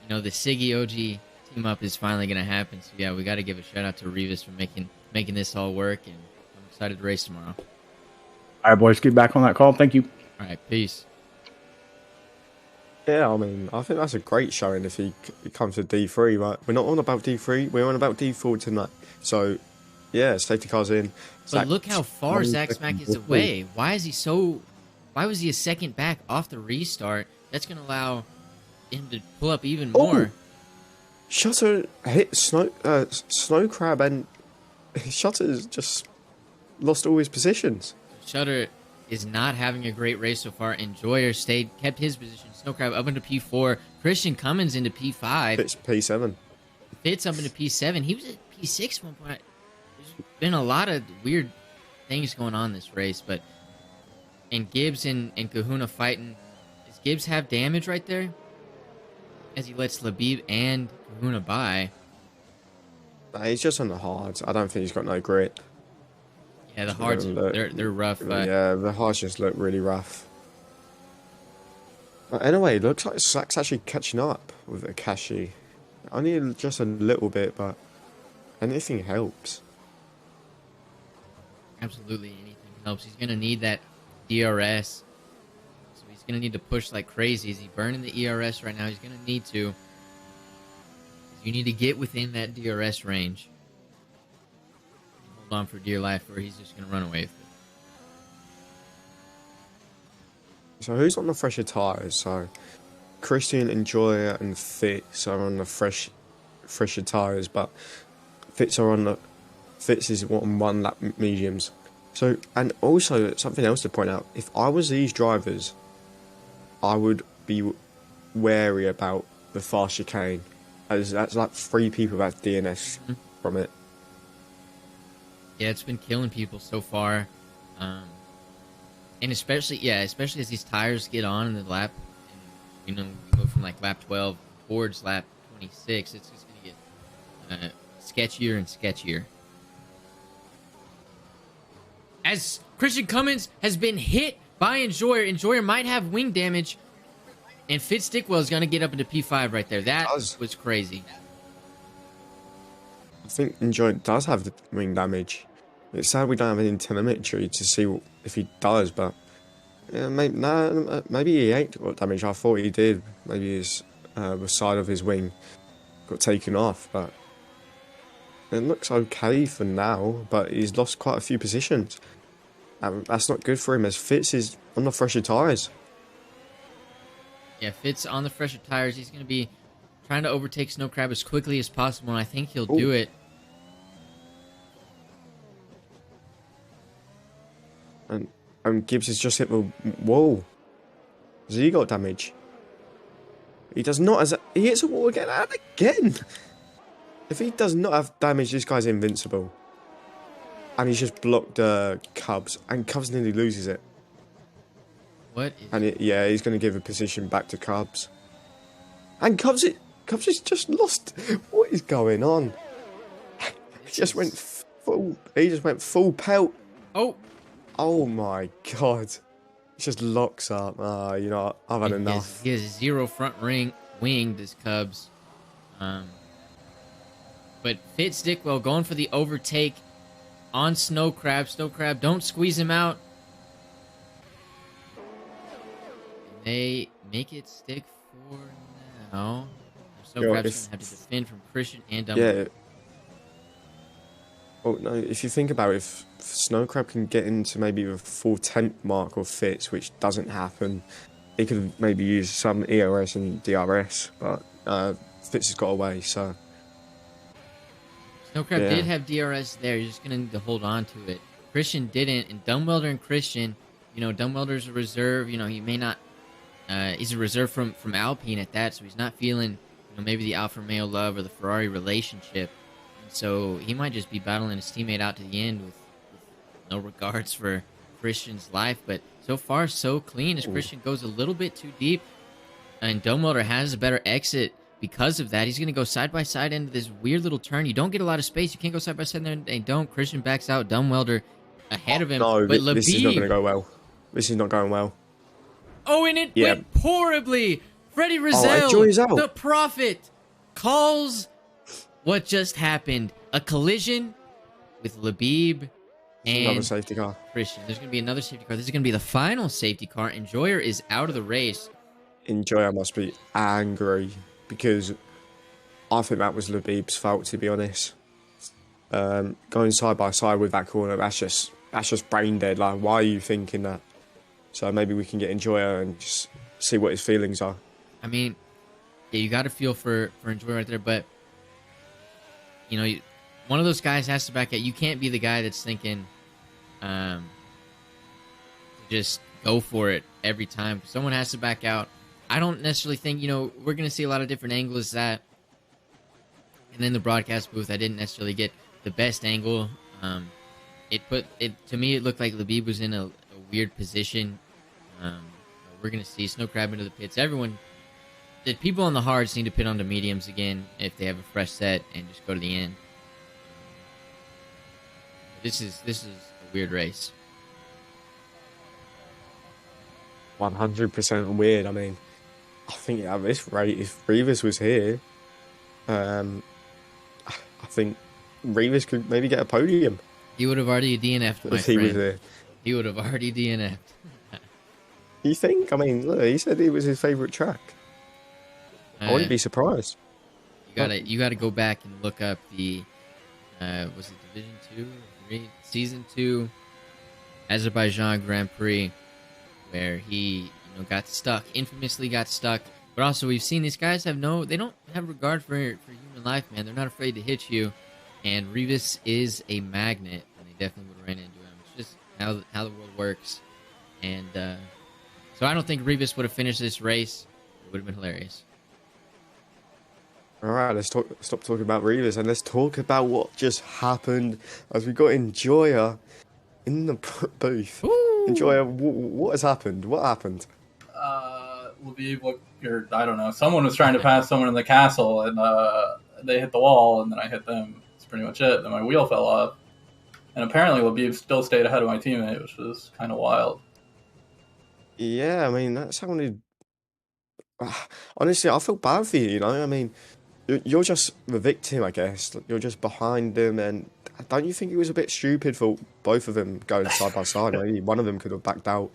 The Siggy OG team up is finally going to happen. So yeah, we got to give a shout out to Revis for making this all work, and I'm excited to race tomorrow. All right, boys, get back on that call. Thank you. All right, peace. Yeah, I mean, I think that's a great showing if he comes to D3, right? We're not on about D3, we're on about D4 tonight. So, yeah, safety car's in. But look how far Zach Smack is away. Why was he a second back off the restart? That's going to allow him to pull up even more. Shutter hit Snow Crab, and Shutter's just lost all his positions. Shutter is not having a great race so far. Enjoyer kept his position. Snow Crab up into P4. Christian Cummins into P5. It's P7. Fitz up into P7. He was at P6 at one point. There's been a lot of weird things going on this race, and Gibbs and Kahuna fighting. Does Gibbs have damage right there? As he lets Labib and Kahuna by. He's just on the hards. I don't think he's got no grit. Yeah, the hards, they're rough. Yeah, the hards just look really rough. Anyway, it looks like Zach's actually catching up with Akashi. Only just a little bit, but anything helps. Absolutely, anything helps. He's going to need that DRS. So he's going to need to push like crazy. Is he burning the ERS right now? He's going to need to. You need to get within that DRS range. Hold on for dear life, or he's just going to run away with it. So who's on the fresher tyres? So Christian, Enjoyer, and Fitz are on the fresher tyres, but Fitz is on one lap mediums. So, and also something else to point out: if I was these drivers, I would be wary about the fast chicane, as that's like 3 people have DNS from it. Yeah, it's been killing people so far. And especially as these tires get on in the lap, and, we go from like lap 12 towards lap 26, it's just going to get sketchier and sketchier. As Christian Cummins has been hit by Enjoyer. Enjoyer might have wing damage, and Fitz Stickwell is going to get up into P5 right there. That was crazy. I think Enjoyer does have the wing damage. It's sad we don't have any telemetry to see if he does, but yeah, maybe he ain't got damage. I thought he did. Maybe the side of his wing got taken off, but it looks okay for now. But he's lost quite a few positions. That's not good for him, as Fitz is on the fresher tyres. Yeah, Fitz on the fresher tyres. He's going to be trying to overtake Snow Crab as quickly as possible, and I think he'll do it. And Gibbs has just hit the wall. Has he got damage? He does not. He hits a wall again and again. If he does not have damage, this guy's invincible. And he's just blocked Cubs, and Cubs nearly loses it. What? He's going to give a position back to Cubs. And Cubs has just lost. What is going on? He just went full pelt. Oh my god. It just locks up. I've had enough. He has 0 front wing, this Cubs. But Fitz Stickwell going for the overtake on Snow Crab. Snow Crab, don't squeeze him out. And they make it stick for now. Snow Crab's going to have to defend from Christian and Dumbledore. Yeah. Oh, no, if you think about it, if Snow Crab can get into maybe the full 10th mark of Fitz, which doesn't happen, he could maybe use some ERS and DRS, but Fitz has got away, so... Snow Crab did have DRS there. You're just going to need to hold on to it. Christian didn't, and Dumbwelder and Christian, Dumbwelder's a reserve. He may not... he's a reserve from Alpine at that, so he's not feeling, maybe the Alfa Romeo love or the Ferrari relationship. So he might just be battling his teammate out to the end with no regards for Christian's life. But so far, so clean as Christian goes a little bit too deep. And Dumbwelder has a better exit because of that. He's going to go side by side into this weird little turn. You don't get a lot of space. You can't go side by side there and don't. Christian backs out. Dumbwelder ahead of him. No, but this is not going to go well. This is not going well. Oh, and it went horribly. Freddie Rizal, out. the prophet, calls what just happened? A collision with Labib Another and safety car. Christian. There's going to be another safety car. This is going to be the final safety car. Enjoyer is out of the race. Enjoyer must be angry because I think that was Labib's fault, to be honest. Going side by side with that corner, that's just brain dead. Like, why are you thinking that? So maybe we can get Enjoyer and just see what his feelings are. I mean, yeah, you got to feel for Enjoyer right there, but you know, one of those guys has to back out. You can't be the guy that's thinking, just go for it every time. Someone has to back out. I don't necessarily think, we're going to see a lot of different angles that, and in the broadcast booth, I didn't necessarily get the best angle. To me, it looked like Labib was in a weird position. We're going to see Snow Crab into the pits. The people on the hards need to pit onto mediums again if they have a fresh set and just go to the end. This is a weird race. 100% weird. I mean, I think at this rate, if Rivas was here, I think Rivas could maybe get a podium. He would have already DNF'd, my if he friend. was here. He would have already DNF'd. You think? I mean, look, he said it was his favourite track. I wouldn't be surprised. You gotta go back and look up the was it Division 2 or 3? Season 2 Azerbaijan Grand Prix, where he infamously got stuck. But also we've seen these guys they don't have regard for human life, man. They're not afraid to hit you. And Rivas is a magnet, and they definitely would have ran into him. It's just how the world works. And so I don't think Rivas would have finished this race. It would have been hilarious. All right, let's stop talking about Rivas and let's talk about what just happened as we got Enjoyer in the booth. Ooh. Enjoyer, what has happened? What happened? Labib I don't know. Someone was trying to pass someone in the castle, and they hit the wall, and then I hit them. That's pretty much it. Then my wheel fell off, and apparently Labib still stayed ahead of my teammate, which was kind of wild. Yeah, I mean, that sounded... Honestly, I feel bad for you, I mean, you're just the victim, I guess. You're just behind them, and don't you think it was a bit stupid for both of them going side by side? Maybe one of them could have backed out.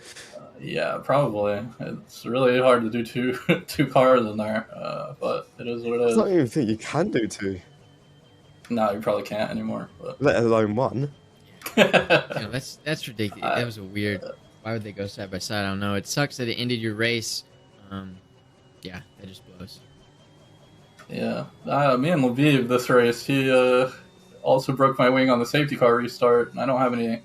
Yeah, probably. It's really hard to do two cars in there, but it is what it is. I don't even think you can do two. No, you probably can't anymore. But... Let alone one. That's ridiculous. That was a weird... Why would they go side by side? I don't know. It sucks that it ended your race. Yeah, that just blows. Yeah. Me and Labib, this race, he also broke my wing on the safety car restart. I don't have any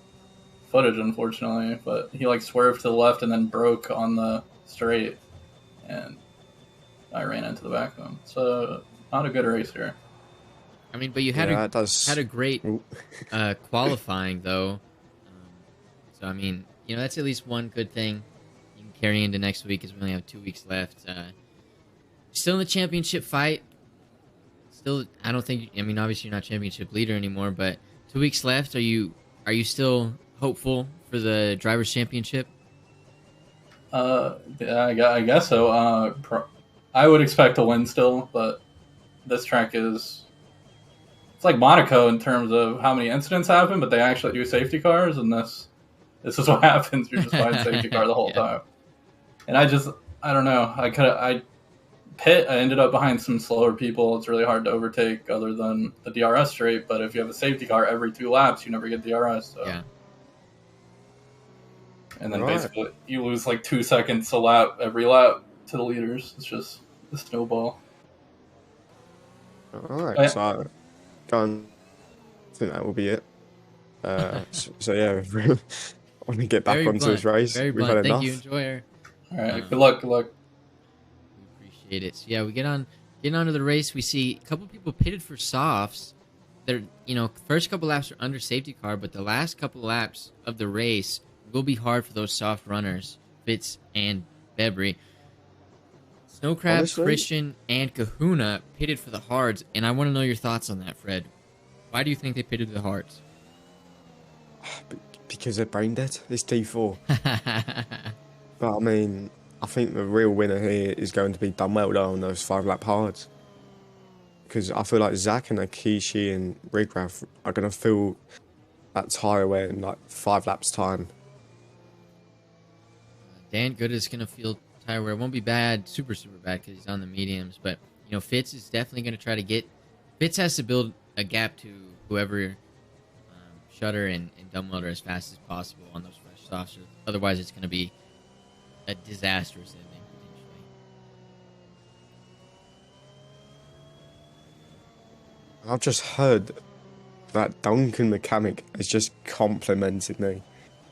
footage, unfortunately, but he swerved to the left and then broke on the straight, and I ran into the back of him. So not a good race here. I mean, but you had a great qualifying though. So I mean, that's at least one good thing you can carry into next week, as we only have 2 weeks left. Still in the championship fight. Still, I don't think. I mean, obviously you're not championship leader anymore, but 2 weeks left. Are you still hopeful for the drivers' championship? Yeah, I guess so. I would expect to win still, but this track it's like Monaco in terms of how many incidents happen, but they actually do safety cars, and this is what happens. You're just behind safety car the whole time. And I don't know. I ended up behind some slower people. It's really hard to overtake other than the DRS straight, but if you have a safety car every 2 laps, you never get DRS. So. Yeah. And then basically you lose 2 seconds a lap every lap to the leaders. It's just a snowball. All right, so I think that will be it. So yeah, I want to get back onto this race. Very We've blunt. had enough. Thank you, Enjoyer. All right, good luck. We appreciate it. So yeah, we getting onto the race. We see a couple people pitted for softs. They're first couple laps are under safety car, but the last couple laps of the race will be hard for those soft runners, Fitz and Bebry. Snow Crab, Honestly, Christian, and Kahuna pitted for the hards, and I want to know your thoughts on that, Fred. Why do you think they pitted for the hards? Because they're brain dead. It's T4. But I mean, I think the real winner here is going to be Dunwell on those 5 lap hards. because I feel like Zach and Akishi and Rigrath are going to fill that tyre away in like 5 laps time. Dan Good is going to feel tire wear. It won't be bad, super bad, because he's on the mediums. But, you know, Fitz is definitely going to try to get... Fitz has to build a gap to whoever Shutter and Dumbwater as fast as possible on those fresh softs. Otherwise, it's going to be a disastrous ending, potentially. I've just heard that Duncan mechanic has just complimented me.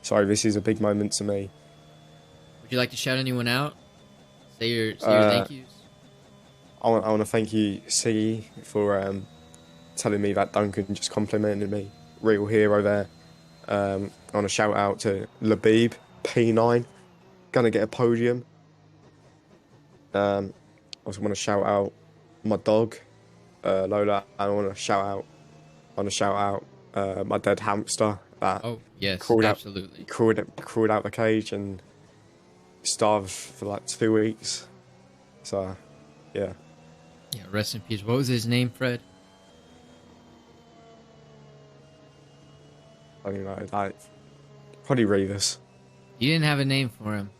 Sorry, this is a big moment to me. Would you like to shout anyone out? Say your thank yous? I want to thank you, Siggy, for telling me that Duncan just complimented me. Real hero there. I want to shout out to Labib, P9, gonna get a podium. I also want to shout out my dog, Lola. I want to shout out my dead hamster that absolutely crawled out the cage and starved for like 2 weeks. So, yeah. Yeah, rest in peace. What was his name, Fred? I don't know, like, probably Revis. You didn't have a name for him.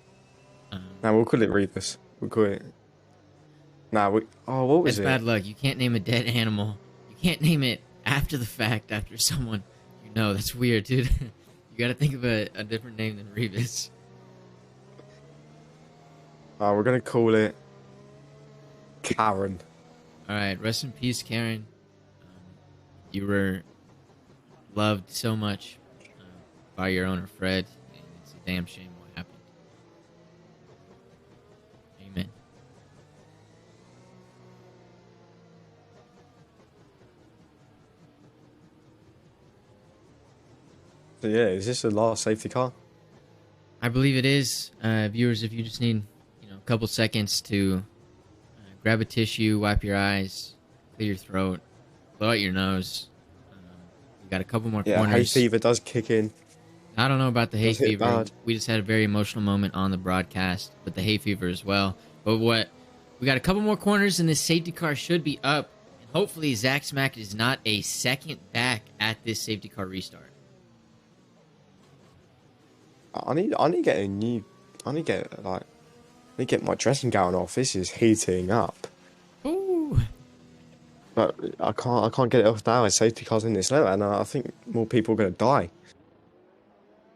No, we'll call it Revis. We'll call it... what was it? That's bad luck. You can't name a dead animal. You can't name it after the fact, after someone you know. That's weird, dude. You gotta think of a different name than Revis. We're gonna call it Karen. Alright, rest in peace, Karen. You were loved so much by your owner, Fred, and it's a damn shame what happened. Amen. So yeah, is this the last safety car? I believe it is. Viewers, if you just need a couple seconds to grab a tissue, wipe your eyes, clear your throat, blow out your nose. We got a couple more corners. Hay fever does kick in. I don't know about the hay fever. Bad. We just had a very emotional moment on the broadcast with the hay fever as well. But we got a couple more corners and this safety car should be up. And hopefully Zach Smack is not a second back at this safety car restart. I need to get my dressing gown off. This is heating up. Ooh. But I can't get it off now. Safety cars in this level, and I think more people are gonna die.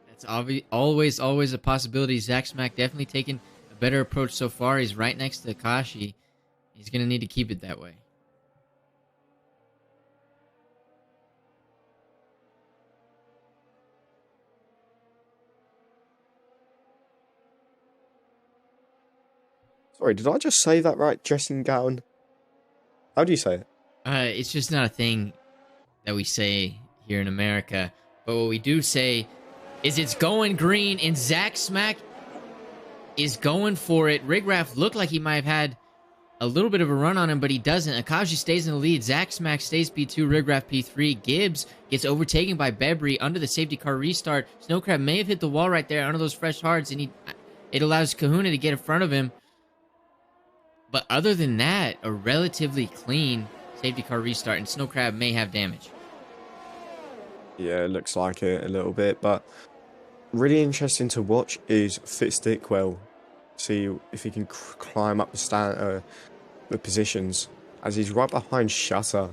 That's always a possibility. Zach Smack definitely taking a better approach so far. He's right next to Akashi. He's gonna need to keep it that way. Sorry, did I just say that right? Dressing gown? How do you say it? It's just not a thing that we say here in America. But what we do say is it's going green, and Zach Smack is going for it. Rigraff looked like he might have had a little bit of a run on him, but he doesn't. Akashi stays in the lead. Zach Smack stays P2, Rigraff P3. Gibbs gets overtaken by Bebry under the safety car restart. Snowcrab may have hit the wall right there under those fresh hards, and it allows Kahuna to get in front of him. But other than that, a relatively clean safety car restart, and Snowcrab may have damage. Yeah, it looks like it a little bit, but really interesting to watch is Fitzdickwell. See if he can climb up the positions, as he's right behind Shutter.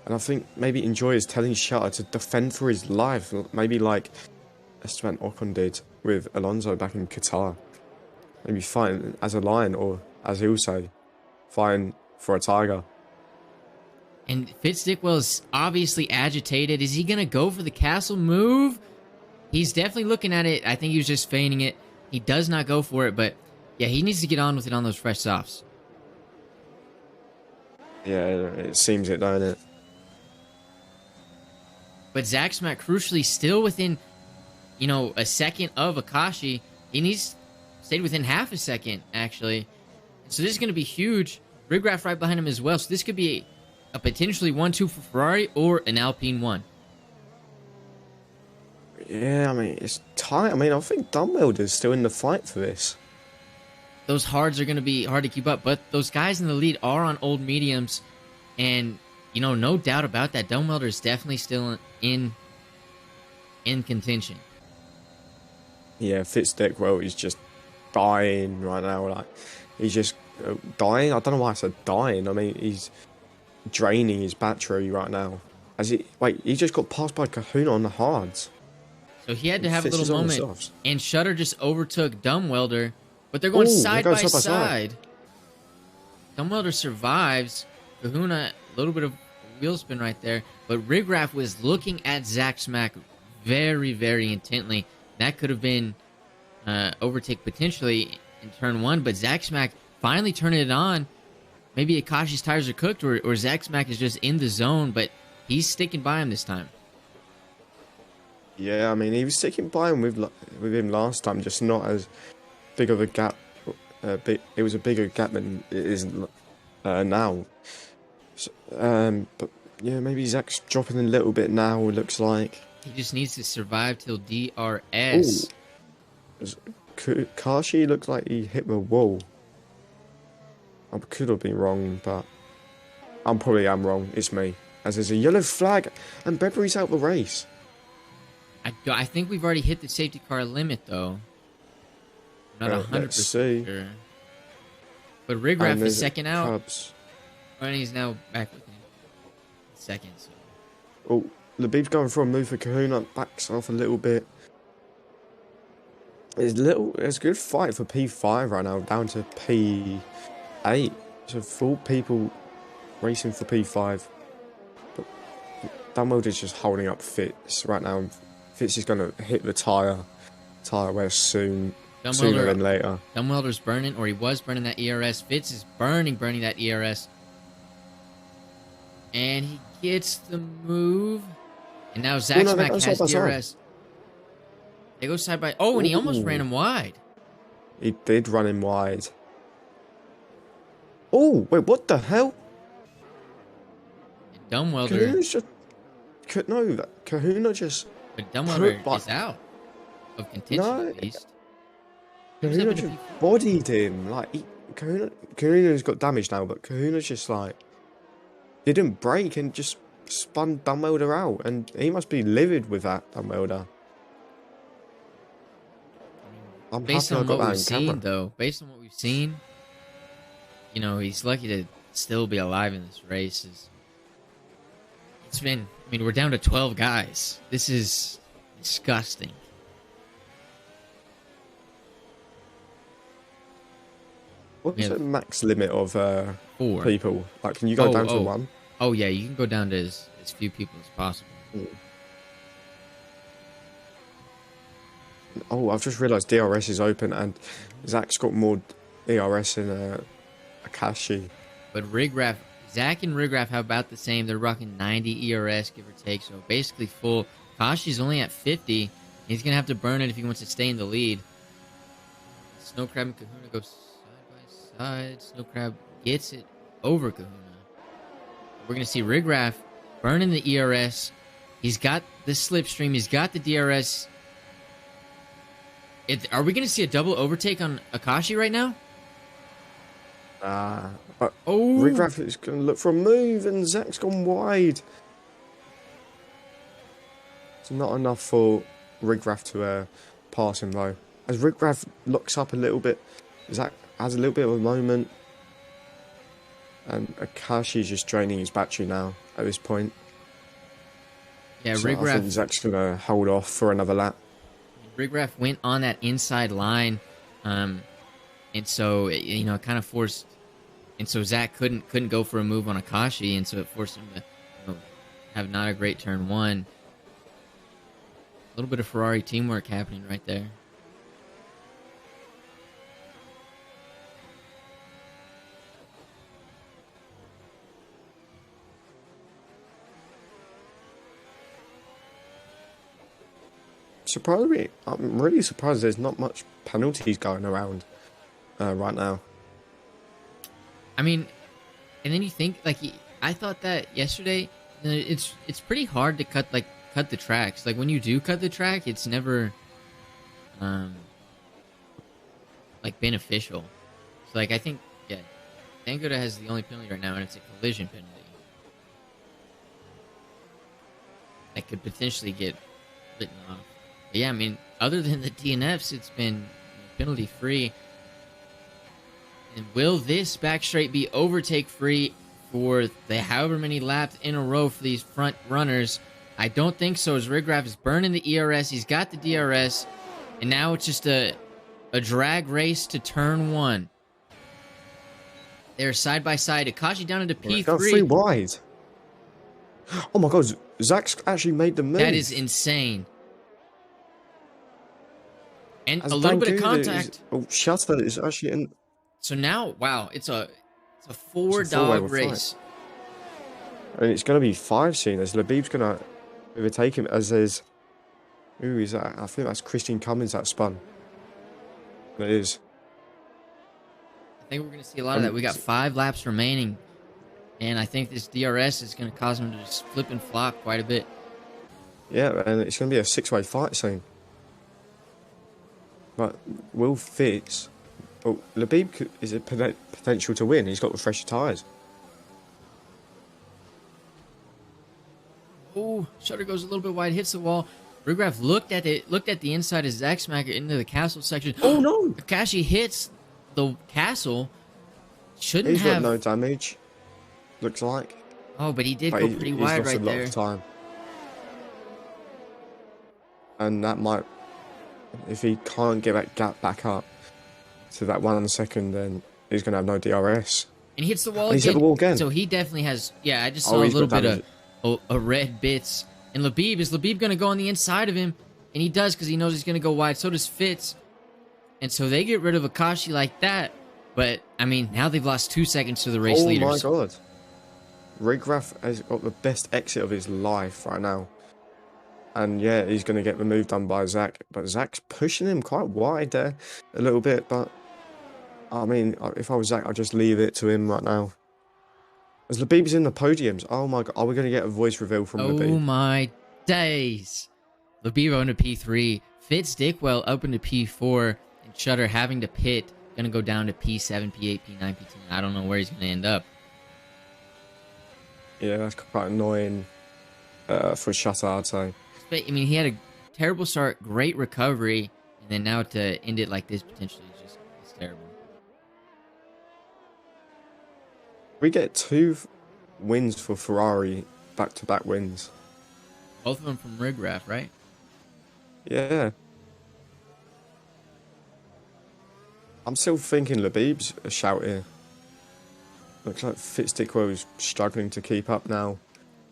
And I think maybe Enjoy is telling Shutter to defend for his life, maybe like Esteban Ocon did with Alonso back in Qatar. Maybe fighting as a lion, or as he'll say, fighting for a tiger. And Fitzdickwell is obviously agitated. Is he going to go for the castle move? He's definitely looking at it. I think he was just feigning it. He does not go for it, but yeah, he needs to get on with it on those fresh softs. Yeah, it seems it, don't it? But Zach Smack, crucially, still within, a second of Akashi. He stayed within half a second, actually. So this is going to be huge. Rigraff right behind him as well. So this could be a potentially 1-2 for Ferrari or an Alpine 1. Yeah, I mean, it's tight. I mean, I think Dumbwelder's still in the fight for this. Those hards are going to be hard to keep up, but those guys in the lead are on old mediums, and no doubt about that. Dumbwelder is definitely still in contention. Yeah, Fitzdick, he's just dying right now. Like, he's just dying. I don't know why I said dying. I mean, he's draining his battery right now. He just got passed by Kahuna on the hards. So he had to have a Fitz is little on the moment, softs. and Shutter just overtook Dumbwelder, but they're going Ooh, side they're by going side by side. side. Dumbwelder survives. Kahuna, a little bit of wheel spin right there, but Rigraff was looking at Zach Smack very, very intently. That could have been overtake potentially in turn 1, but Zach Smack finally turning it on. Maybe Akashi's tires are cooked, or Zach Smack is just in the zone, but he's sticking by him this time. Yeah, I mean, he was sticking by him with him last time, just not as big of a gap. It was a bigger gap than it is now. So, but yeah, maybe Zach's dropping a little bit now. It looks like He just needs to survive till DRS. Kashi looked like he hit the wall. I could have been wrong, but I probably am wrong. It's me. As there's a yellow flag, and Beverly's out the race. I think we've already hit the safety car limit, though. I'm not 100% sure. But Rigraff is second out. Cubs. And he's now back with him. Second. So. Oh, Labib's going for a move for Kahuna. Backs off a little bit. It's a good fight for P5 right now, down to P8. So 4 people racing for P5. But Dumbwelder's just holding up Fitz right now. Fitz is going to hit the tyre wear sooner than later. Dumbwelder's burning, or he was burning that ERS. Fitz is burning that ERS. And he gets the move. And now Zach Smack has DRS. They go side by... Oh, and he almost ran him wide. He did run him wide. Oh, wait, what the hell? And Dumbwelder... Kahuna's just... No, Kahuna just... But Dumbwelder is out of contention, at least. Kahuna just bodied him. Like, Kahuna's got damage now, but Kahuna's just like... didn't break and just spun Dumbwelder out. And he must be livid with that, Dumbwelder. I'm based happy on I got what that we've in seen, camera. though, based on what we've seen, he's lucky to still be alive in this race. We're down to 12 guys. This is disgusting. What's the max limit of 4 people? Like, can you go down to 1? Oh, yeah, you can go down to as few people as possible. Oh, I've just realised DRS is open and Zach's got more DRS than Akashi. But Zach and Rigraff have about the same. They're rocking 90 ERS, give or take, so basically full. Kashi's only at 50. He's going to have to burn it if he wants to stay in the lead. Snow Crab and Kahuna go side by side. Snow Crab gets it over Kahuna. We're going to see Rigraff burning the ERS. He's got the slipstream. He's got the DRS. Are we going to see a double overtake on Akashi right now? Rigraff is going to look for a move and Zach's gone wide. It's not enough for Rigraff to pass him though. As Rigraff looks up a little bit, Zach has a little bit of a moment. And Akashi is just draining his battery now at this point. Yeah, so Rigraff. I think Zach's going to hold off for another lap. Rigraff went on that inside line, and so it kind of forced, and so Zach couldn't go for a move on Akashi, and so it forced him to have not a great turn 1. A little bit of Ferrari teamwork happening right there. Surprisingly, I'm really surprised there's not much penalties going around right now. I mean, and then you think I thought that yesterday. It's pretty hard to cut the tracks. Like when you do cut the track, it's never beneficial. So I think Dangoda has the only penalty right now, and it's a collision penalty. that could potentially get written off. But yeah, I mean, other than the DNFs, it's been penalty free. And will this back straight be overtake free for the however many laps in a row for these front runners? I don't think so, as Rigraff is burning the ERS. He's got the DRS, and now it's just a drag race to turn 1. They're side by side. Akashi down into P3. Got 3 wide. Oh my god, Zach's actually made the move. That is insane. And As a little bit of Bangu contact. Shutter is actually in. So now, wow, it's a 4 It's a four-way dog race. And it's going to be 5 soon, as Labib's going to overtake him, as there's... Who is that? I think that's Christian Cummins that spun. It is. I think we're going to see a lot of that. We got 5 laps remaining, and I think this DRS is going to cause him to just flip and flop quite a bit. Yeah, and it's going to be a 6-way fight soon. But Will Fitz... Well, Labib is a potential to win. He's got fresher tyres. Oh, Shutter goes a little bit wide, hits the wall. Rigraff looked at the inside of Zach Smacker into the castle section. Oh no! Akashi hits the castle. Shouldn't He's have got no damage. Looks like. Oh, but he did But go pretty wide he's lost right a lot there. of time. And that might, if he can't get that gap back up to that 1 second, then he's going to have no DRS. And he hits the wall And he's hit again. the wall again. So he definitely has. Yeah, I just Oh, saw a he's little got bit of a red bits. And Labib, is Labib going to go on the inside of him? And he does, because he knows he's going to go wide. So does Fitz. And so they get rid of Akashi like that. But, I mean, now they've lost 2 seconds to the race leaders. Oh my god. Rigraff has got the best exit of his life right now. And yeah, he's going to get the move done by Zach. But Zach's pushing him quite wide there a little bit. But, I mean, if I was Zach, I'd just leave it to him right now. As Labib's in the podiums. Oh my god. Are we going to get a voice reveal from Labib? Oh my days. Labib on to P3. Fitz Dickwell up into P4. And Shutter having to pit. Going to go down to P7, P8, P9, P10. I don't know where he's going to end up. Yeah, that's quite annoying for Shutter, I'd say. But, I mean, he had a terrible start, great recovery, and then now to end it like this potentially is just it's terrible. We get 2 wins for Ferrari, back-to-back wins. Both of them from Rigraff, right? Yeah. I'm still thinking Labib's a shout here. Looks like Fitzdickwell is struggling to keep up now.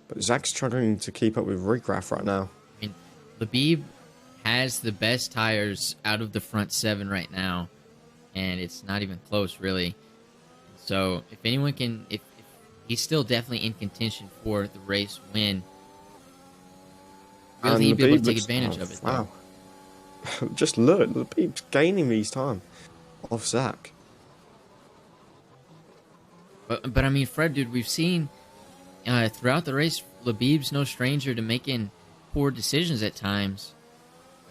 But Zach's struggling to keep up with Rigraff right now. I mean, Labib has the best tires out of the front 7 right now. And it's not even close, really. So, if anyone can... If he's still definitely in contention for the race win. Will he be able to take advantage of it? Wow. Just look, Labib's gaining these time off Zach. But I mean, Fred, dude, we've seen throughout the race, Labib's no stranger to making poor decisions at times.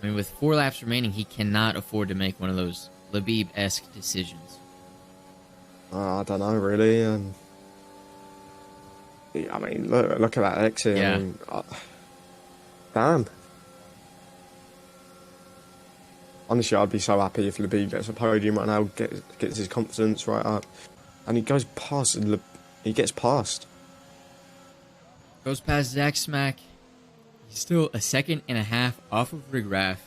I mean, with 4 laps remaining, he cannot afford to make one of those Labib-esque decisions. I don't know, really. I mean, look at that exit. Yeah. I mean, damn. Honestly, I'd be so happy if Labib gets a podium right now, gets his confidence right up. And he goes past, and he gets past. Goes past Zach Smack. He's still a second and a half off of Rigraff.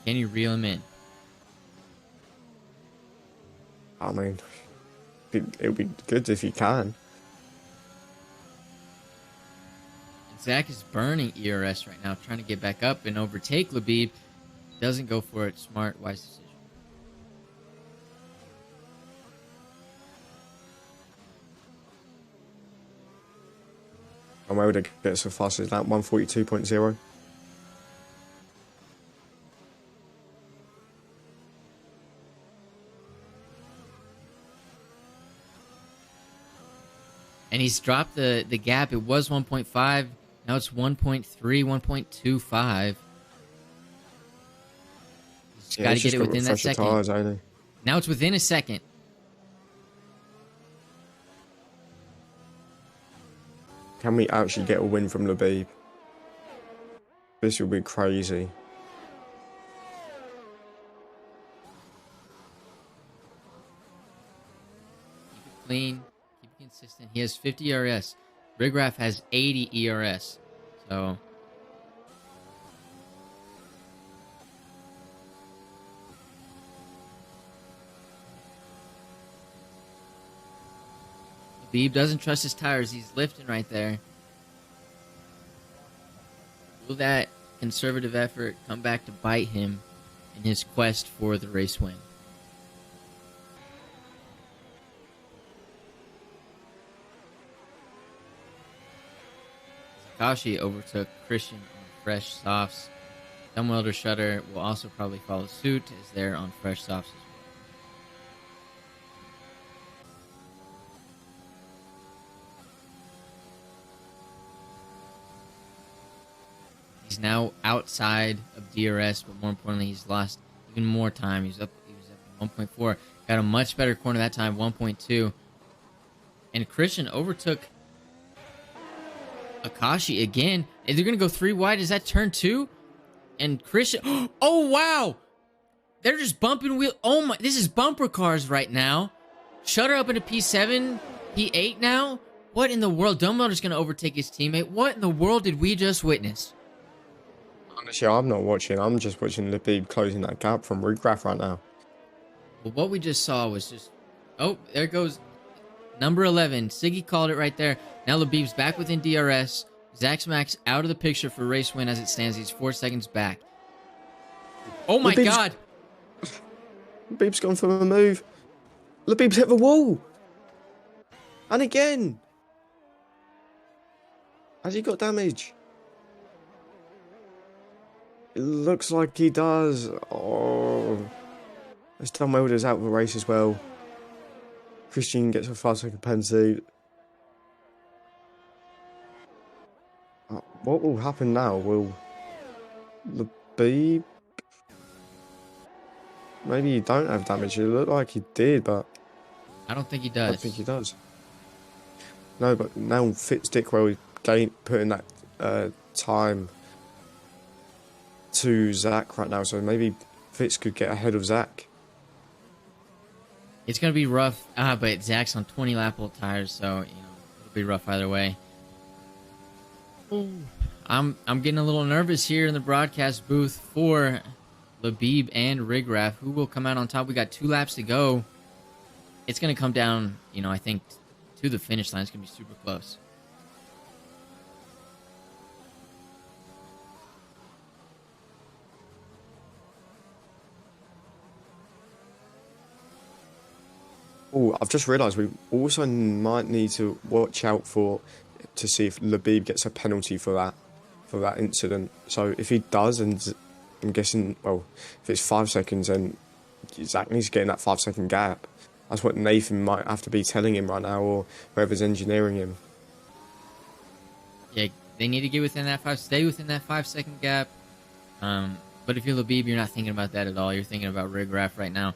Can you reel him in? I mean, it would be good if you can. Zach is burning ERS right now, trying to get back up and overtake Labib. Doesn't go for it. Smart, wise decision. And where would it get so fast as that? 142.0? And he's dropped the gap. It was 1.5. Now it's 1.3, 1.25. He's got to get it within that second. Tires, ain't he? Now it's within a second. Can we actually get a win from Labib? This will be crazy. Keep it clean, keep it consistent. He has 50 ERS. Rigraff has 80 ERS. So Beeb doesn't trust his tires. He's lifting right there. Will that conservative effort come back to bite him in his quest for the race win? Takashi overtook Christian on fresh softs. Dumbwelder Shutter will also probably follow suit as they're on fresh softs as well. He's now outside of DRS, but more importantly, he's lost even more time. He was up at 1.4. Got a much better corner that time, 1.2. And Christian overtook Akashi again. They're going to go 3 wide. Is that turn 2? And Christian... Oh, wow! They're just bumping wheel... Oh, my... This is bumper cars right now. Shutter up into P7, P8 now? What in the world? Dumbwelder's going to overtake his teammate. What in the world did we just witness? Honestly, I'm not watching. I'm just watching Labib closing that gap from Rigraff right now. Well, what we just saw was just... Oh, there goes number 11. Siggy called it right there. Now Labib's back within DRS. Zach Max out of the picture for race win as it stands. He's 4 seconds back. Oh my God! Labib's gone for a move. Labib's hit the wall. And again. Has he got damage? It looks like he does. Oh. As Dumbwelder's out of the race as well. Christian gets a 5-second penalty. What will happen now? Will Labib... Maybe he don't have damage. It looked like he did, but... I don't think he I does. don't think he does. No, but now Fitzdickwell is putting that time to Zach right now, so maybe Fitz could get ahead of Zach. It's going to be rough, but Zach's on 20 lap old tires, so it'll be rough either way. I'm getting a little nervous here in the broadcast booth for Labib and Rigraff. Who will come out on top? We got 2 laps to go. It's going to come down, I think, to the finish line. It's going to be super close. Oh, I've just realised we also might need to watch out to see if Labib gets a penalty for that incident. So if he does, and I'm guessing, well, if it's 5 seconds, then Zach needs to get in that 5-second gap. That's what Nathan might have to be telling him right now, or whoever's engineering him. Yeah, they need to get within that stay within that 5-second gap. But if you're Labib, you're not thinking about that at all. You're thinking about Rigraff right now.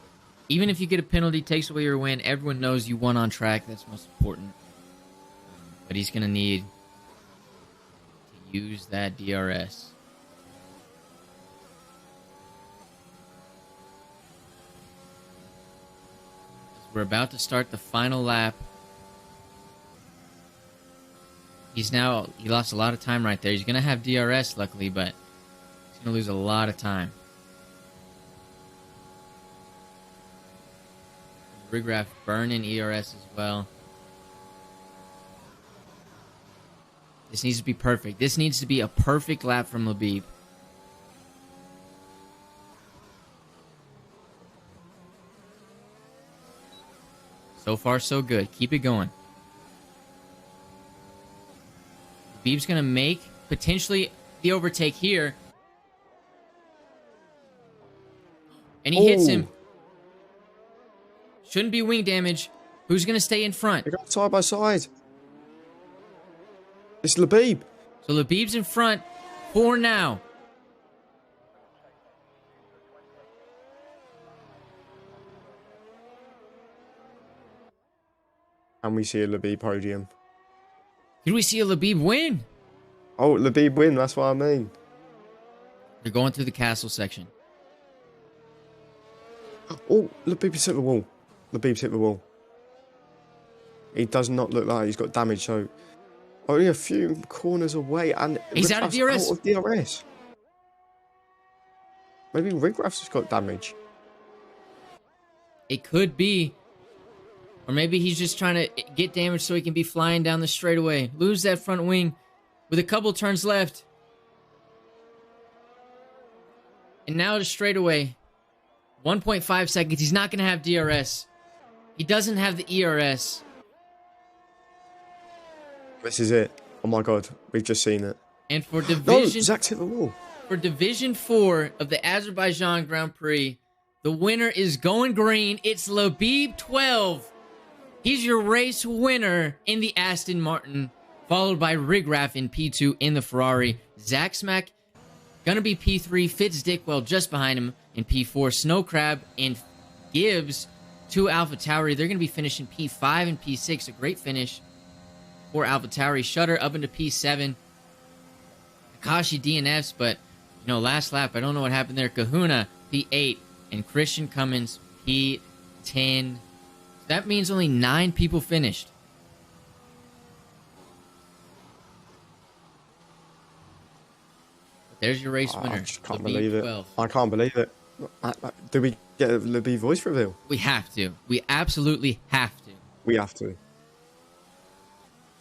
Even if you get a penalty, takes away your win, everyone knows you won on track. That's most important. But he's going to need to use that DRS. We're about to start the final lap. He lost a lot of time right there. He's going to have DRS, luckily, but he's going to lose a lot of time. Rigraff burning ERS as well. This needs to be perfect. This needs to be a perfect lap from Labib. So far, so good. Keep it going. Labib's going to make potentially the overtake here. And he hits him. Shouldn't be wing damage. Who's going to stay in front? They got side by side. It's Labib. So Labib's in front for now. And we see a Labib podium. Did we see a Labib win? Oh, Labib win, that's what I mean. They're going through the castle section. Oh, Labib's hit the wall. Labib's hit the wall. He does not look like he's got damage, so only a few corners away, and He's out of DRS. Out of DRS. Maybe Rigraff's just got damage. It could be. Or maybe he's just trying to get damage so he can be flying down the straightaway. Lose that front wing with a couple turns left. And now to straightaway. 1.5 seconds. He's not going to have DRS. He doesn't have the ERS. This is it. Oh my god, we've just seen it. And for Division... No, Zach's hit the wall. For Division 4 of the Azerbaijan Grand Prix, the winner is going green. It's Labib 12. He's your race winner in the Aston Martin, followed by Rigraff in P2 in the Ferrari. Zach Smack gonna be P3. Fitz Dickwell just behind him in P4. Snow Crab and Gibbs to AlphaTauri. They're gonna be finishing P5 and P6. A great finish for AlphaTauri. Shutter up into P7. Akashi DNFs, but you know, last lap, I don't know what happened there. Kahuna P8 and Christian Cummins P10. That means only 9 people finished. But there's your race winner. I just can't Labib believe it. 12. I can't believe it. Do we get a Labib voice reveal? We have to. We absolutely have to. We have to.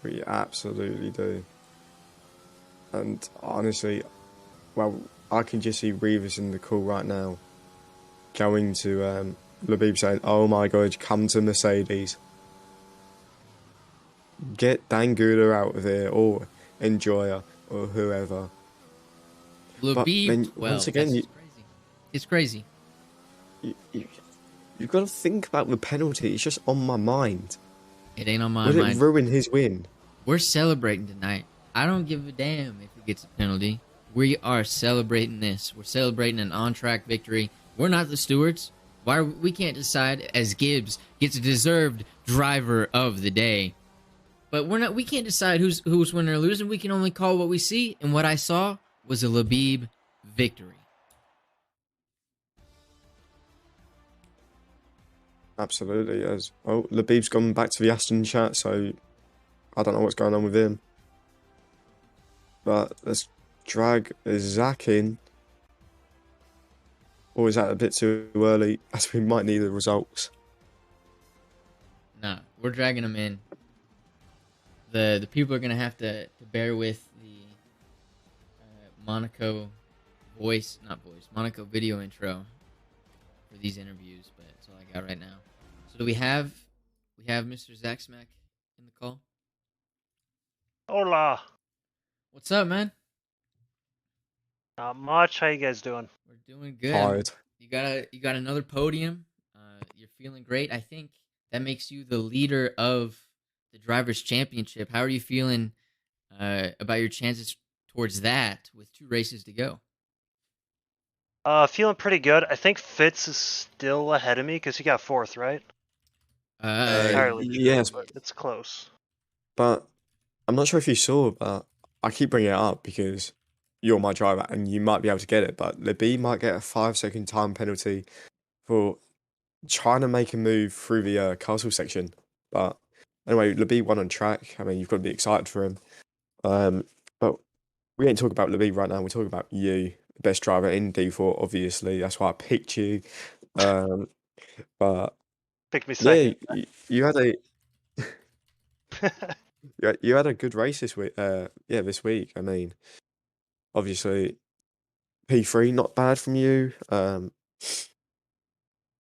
We absolutely do. And honestly, well, I can just see Revis in the call right now going to Labib saying, oh my god, come to Mercedes. Get Danguda out of here, or Enjoyer, or whoever. Labib 12. Once again, It's crazy. You've got to think about the penalty. It's just on my mind. It ain't on my Will mind. it ruin his win? We're celebrating tonight. I don't give a damn if he gets a penalty. We are celebrating this. We're celebrating an on-track victory. We're not the stewards. We can't decide as Gibbs gets a deserved driver of the day. But we can't decide who's winning or losing. We can only call what we see, and what I saw was a Labib victory. Absolutely, yes. Oh, Labib's gone back to the Aston chat, so I don't know what's going on with him. But let's drag Zach in. Or is that a bit too early? As we might need the results. Nah, we're dragging him in. The people are gonna have to bear with the Monaco Monaco video intro for these interviews, but that's all I got right now. So do we have Mr. Zach Smack in the call? Hola. What's up, man? Not much. How you guys doing? We're doing good. Tired. You got another podium. You're feeling great. I think that makes you the leader of the Drivers' Championship. How are you feeling about your chances towards that with 2 races to go? Feeling pretty good. I think Fitz is still ahead of me because he got 4th, right? Entirely true, yes, but it's close. but I'm not sure if you saw, but I keep bringing it up because you're my driver and you might be able to get it, but Labib might get a 5-second time penalty for trying to make a move through the castle section. But anyway, Labib won on track. I mean, you've got to be excited for him. But we ain't talking about Labib right now. We're talking about you, the best driver in D4, obviously. That's why I picked you. But Pick me second. yeah, you had a you had a good race this week. This week. I mean, obviously, P3 not bad from you. Yeah,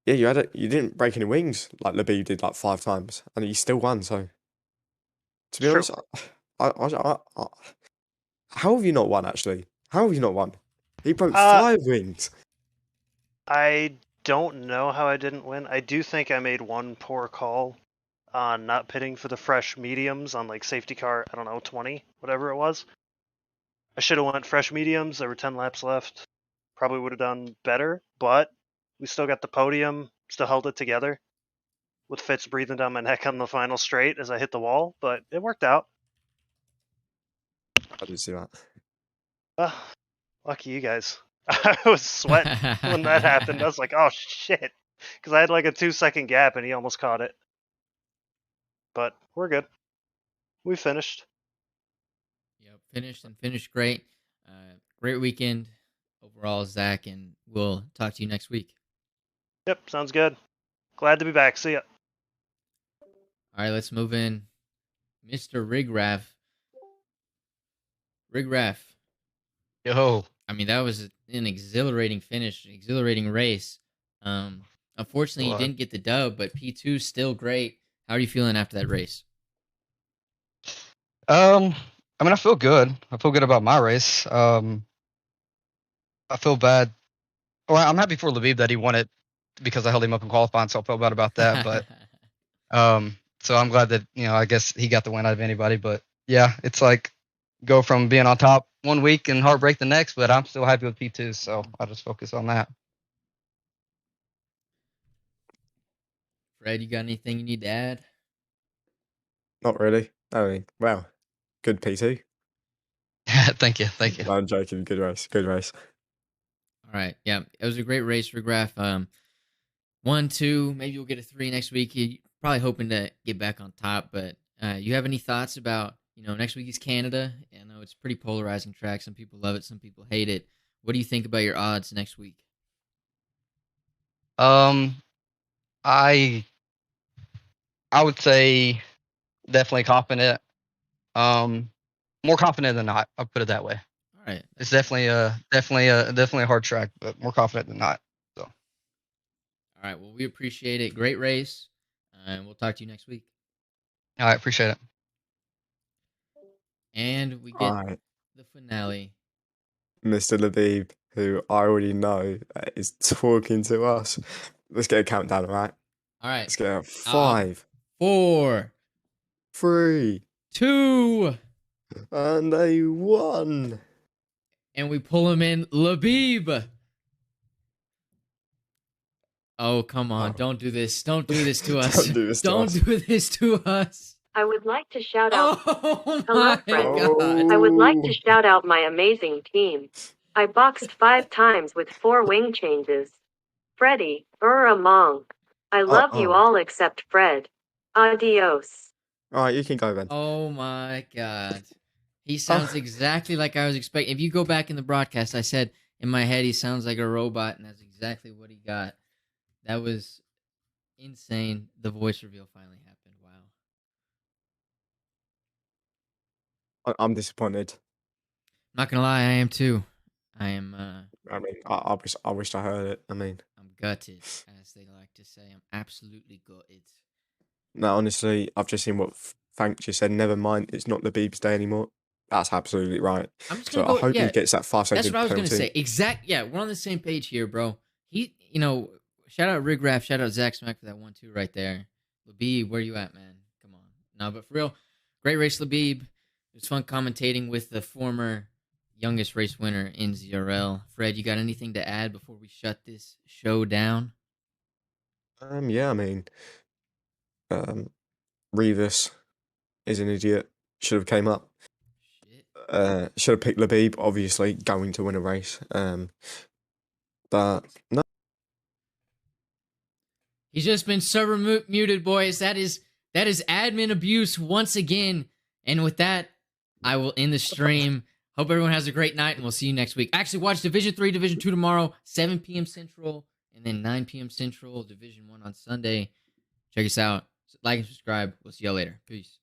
you didn't break any wings like Labib did like 5 times, and you still won. So, to be True. honest, how have you not won? Actually, how have you not won? He broke 5 wings. I don't know how I didn't win. I do think I made one poor call on not pitting for the fresh mediums on like safety car, I don't know, 20, whatever it was. I should have went fresh mediums. There were 10 laps left. Probably would have done better, but we still got the podium, still held it together with Fitz breathing down my neck on the final straight as I hit the wall, but it worked out. I didn't see that. Lucky you guys. I was sweating when that happened. I was like, oh shit. Because I had like a 2-second gap and he almost caught it. But we're good. We finished. Yep, finished great. Great weekend overall, Zach, and we'll talk to you next week. Yep, sounds good. Glad to be back. See ya. All right, let's move in. Mr. Rigraff. Rigraff. Yo, I mean, that was an exhilarating finish, exhilarating race. Unfortunately, you What? didn't get the dub, but P2 still great. How are you feeling after that race? I mean, I feel good. I feel good about my race. I feel bad. Well, I'm happy for Labib that he won it because I held him up in qualifying, so I felt bad about that. But so I'm glad that I guess he got the win out of anybody. But yeah, it's like go from being on top one week and heartbreak the next. But I'm still happy with P2, so I'll just focus on that. Fred, you got anything you need to add? Not really. I mean, well, good P2. Thank you. No, I'm joking. Good race. Good race. All right. Yeah, it was a great race, Rigraff. 1, 2, maybe you'll get a 3 next week. You're probably hoping to get back on top, but you have any thoughts about, next week is Canada? I know it's a pretty polarizing track. Some people love it, some people hate it. What do you think about your odds next week? I would say definitely confident. More confident than not. I'll put it that way. All right. It's definitely a hard track, but more confident than not. So. All right. Well, we appreciate it. Great race, and we'll talk to you next week. All right, appreciate it. And we All get right, the finale. Mr. Labib, who I already know is talking to us. Let's get a countdown, all right? All right. Let's get a 5, 4, 3, 2, and a 1. and we pull him in. Labib. Oh, come on. Oh. Don't do this. Don't do this to us. Don't do this to Don't us. do this to us. I would like to shout out. Oh, Hello, my friends. God. I would like Oh. to shout out my amazing team. I boxed 5 times with 4 wing changes. Freddy, Among. I love you all except Fred. Adios. All right, you can go then. Oh, my God. He sounds exactly like I was expecting. If you go back in the broadcast, I said in my head he sounds like a robot, and that's exactly what he got. That was insane. The voice reveal finally happened. Wow. I'm disappointed. Not gonna lie, I am too. I am. I mean, I wish I heard it. I mean, I'm gutted, as they like to say. I'm absolutely gutted. no, honestly, I've just seen what Frank just said. Never mind, it's not the Beeb's day anymore. That's absolutely right. I'm just So gonna I go. hope Yeah, he gets that 5-second that's what I was penalty. gonna say. Yeah, we're on the same page here, bro. Shout out Rigraff, shout out Zach Smack for that 1-2 right there. Labib, where you at, man? Come on. No, but for real, great race, Labib. It was fun commentating with the former youngest race winner in ZRL. Fred, you got anything to add before we shut this show down? Yeah, I mean, Revis is an idiot. Should have came up. Shit. Should have picked Labib, obviously, going to win a race. But no. He's just been server muted, boys. That is admin abuse once again. And with that, I will end the stream. Hope everyone has a great night, and we'll see you next week. Actually, watch Division 3, Division 2 tomorrow, 7 p.m. Central, and then 9 p.m. Central, Division 1 on Sunday. Check us out. Like and subscribe. We'll see y'all later. Peace.